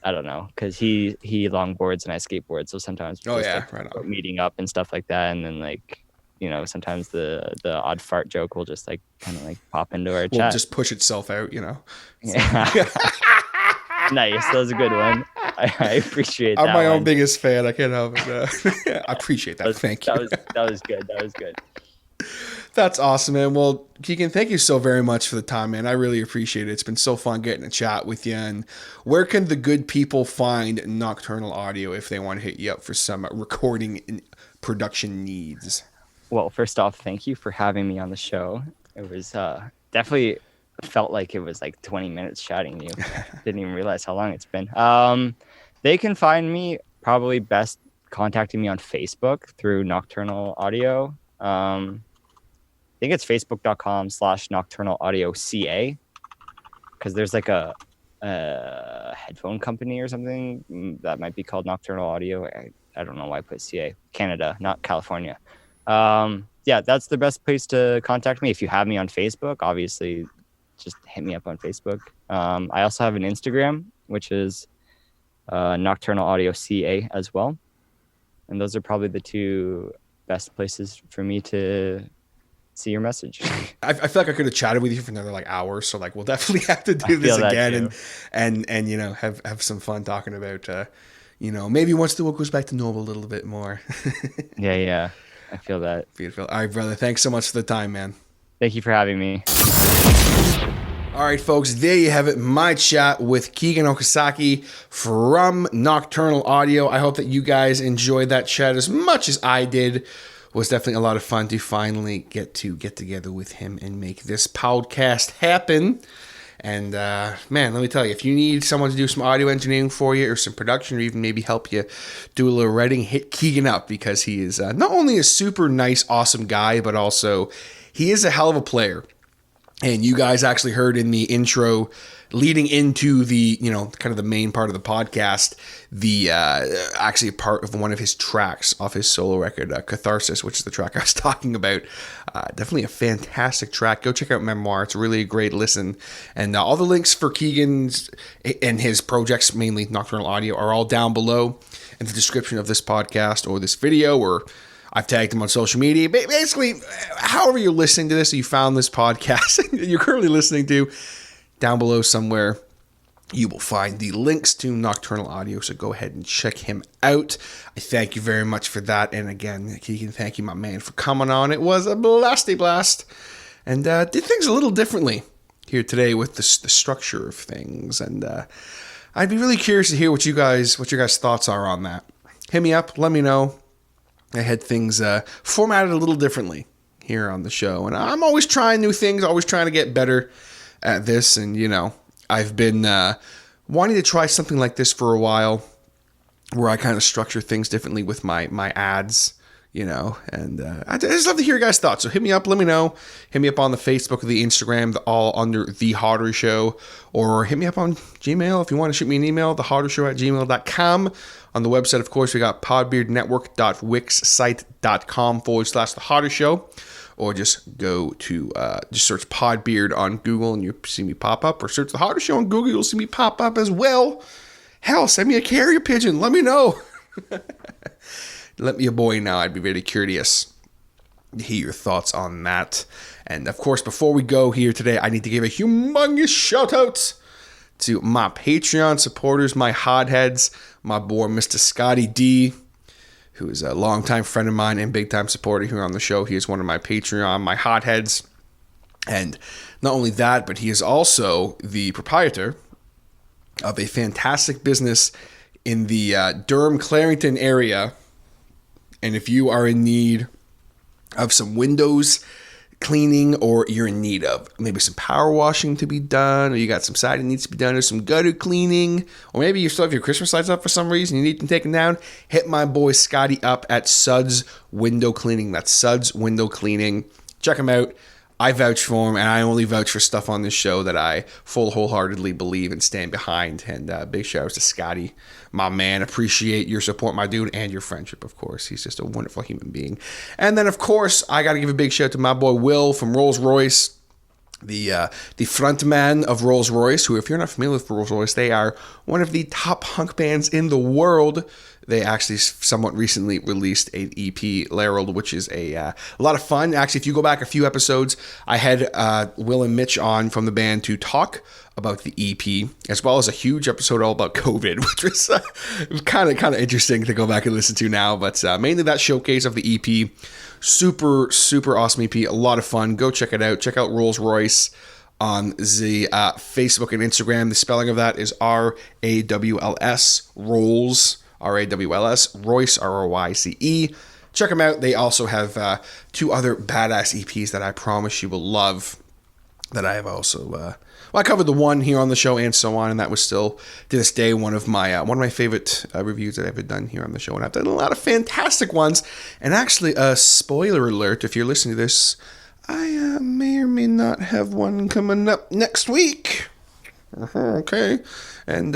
I don't know, because he longboards and I skateboard, so sometimes Oh, just, yeah, like, right on. meeting up and stuff like that, and then like, you know, sometimes the odd fart joke will just like kind of like pop into our Will chat. just push itself out, you know. Yeah. Nice, that was a good one. I appreciate that. I'm my own one. biggest fan. I can't help it. I appreciate that. Thank you. That was good. That was good. That's awesome, man. Well, Keegan, thank you so very much for the time, man. I really appreciate it. It's been so fun getting to chat with you. And where can the good people find Nocturnal Audio if they want to hit you up for some recording and production needs? Well, first off, thank you for having me on the show. It was definitely felt like it was like 20 minutes chatting to you. Didn't even realize how long it's been. They can find me probably best contacting me on Facebook through Nocturnal Audio. I think it's facebook.com/nocturnalaudioca, because there's like a headphone company or something that might be called Nocturnal Audio. I don't know why I put CA. Canada, not California. Yeah, that's the best place to contact me. If you have me on Facebook, obviously just hit me up on Facebook. I also have an Instagram, which is Nocturnal Audio CA as well. And those are probably the two best places for me to see your message. I feel like I could have chatted with you for another like hour, so like we'll definitely have to do this feel that again too. and you know have some fun talking about you know, maybe once the world goes back to normal a little bit more. Yeah, I feel that. Beautiful. All right, brother. Thanks so much for the time, man. Thank you for having me. All right, folks, there you have it. My chat with Keegan Okazaki from Nocturnal Audio. I hope that you guys enjoyed that chat as much as I did. It was definitely a lot of fun to finally get together with him and make this podcast happen. And man, let me tell you, if you need someone to do some audio engineering for you or some production or even maybe help you do a little writing, hit Keegan up, because he is not only a super nice, awesome guy, but also he is a hell of a player. And you guys actually heard in the intro leading into the, you know, kind of the main part of the podcast, the actually part of one of his tracks off his solo record, Catharsis, which is the track I was talking about. Definitely a fantastic track. Go check out Memoir. It's really a great listen. And all the links for Keegan's and his projects, mainly Nocturnal Audio, are all down below in the description of this podcast or this video, or I've tagged him on social media. Basically, however you're listening to this, you found this podcast you're currently listening to, down below somewhere, you will find the links to Nocturnal Audio. So go ahead and check him out. I thank you very much for that. And again, Keegan, thank you, my man, for coming on. It was a blast. And did things a little differently here today with the structure of things. And I'd be really curious to hear what your guys' thoughts are on that. Hit me up. Let me know. I had things formatted a little differently here on the show. And I'm always trying new things, always trying to get better at this. And, you know, I've been wanting to try something like this for a while, where I kind of structure things differently with my ads, you know. And I just love to hear your guys' thoughts. So hit me up, let me know. Hit me up on the Facebook or the Instagram, all under The Harder Show. Or hit me up on Gmail if you want to shoot me an email, thehardershow@gmail.com. On the website, of course, we got podbeardnetwork.wixsite.com/The Harder Show. Or just go to, just search Podbeard on Google and you'll see me pop up. Or search The Harder Show on Google, you'll see me pop up as well. Hell, send me a carrier pigeon. Let me know. Let me a boy know. I'd be very curious to hear your thoughts on that. And, of course, before we go here today, I need to give a humongous shout-out to my Patreon supporters, my hotheads, my boy Mr. Scotty D, who is a longtime friend of mine and big time supporter here on the show. He is one of my Patreon, my hotheads. And not only that, but he is also the proprietor of a fantastic business in the Durham-Clarington area. And if you are in need of some windows cleaning, or you're in need of maybe some power washing to be done, or you got some siding needs to be done, or some gutter cleaning, or maybe you still have your Christmas lights up for some reason, you need them taken down, hit my boy Scotty up at Suds Window Cleaning. That's Suds Window Cleaning. Check him out. I vouch for him, and I only vouch for stuff on this show that I wholeheartedly believe and stand behind. And big shout out to Scotty, my man. Appreciate your support, my dude, and your friendship, of course. He's just a wonderful human being. And then, of course, I got to give a big shout out to my boy Will from Rolls Royce, the frontman of Rolls Royce, who, if you're not familiar with Rolls Royce, they are one of the top punk bands in the world. They actually somewhat recently released an EP, Larold, which is a lot of fun. Actually, if you go back a few episodes, I had Will and Mitch on from the band to talk about the EP, as well as a huge episode all about COVID, which was kind of interesting to go back and listen to now. But mainly that showcase of the EP, super awesome EP, a lot of fun. Go check it out. Check out Rolls Royce on the Facebook and Instagram. The spelling of that is RAWLS, Rolls. RAWLS, Royce, ROYCE. Check them out. They also have 2 other badass EPs that I promise you will love, that I have also, I covered the one here on the show and so on, and that was still, to this day, one of my favorite reviews that I've ever done here on the show, and I've done a lot of fantastic ones. And actually, spoiler alert, if you're listening to this, I may or may not have one coming up next week. Okay. And,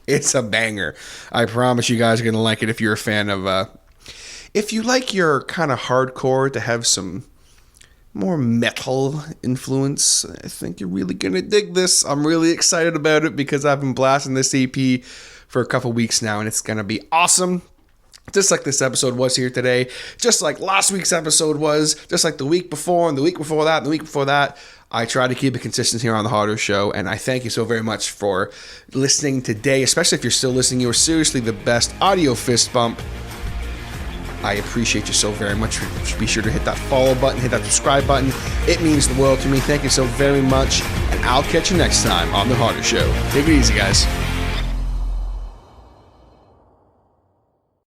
it's a banger. I promise you guys are going to like it if you're a fan of, if you like your kind of hardcore to have some more metal influence, I think you're really going to dig this. I'm really excited about it because I've been blasting this EP for a couple weeks now, and it's going to be awesome. Just like this episode was here today, just like last week's episode was, just like the week before, and the week before that, and the week before that. I try to keep it consistent here on The Harder Show, and I thank you so very much for listening today, especially if you're still listening. You are seriously the best audio fist bump. I appreciate you so very much. Be sure to hit that follow button, hit that subscribe button. It means the world to me. Thank you so very much, and I'll catch you next time on The Harder Show. Take it easy, guys.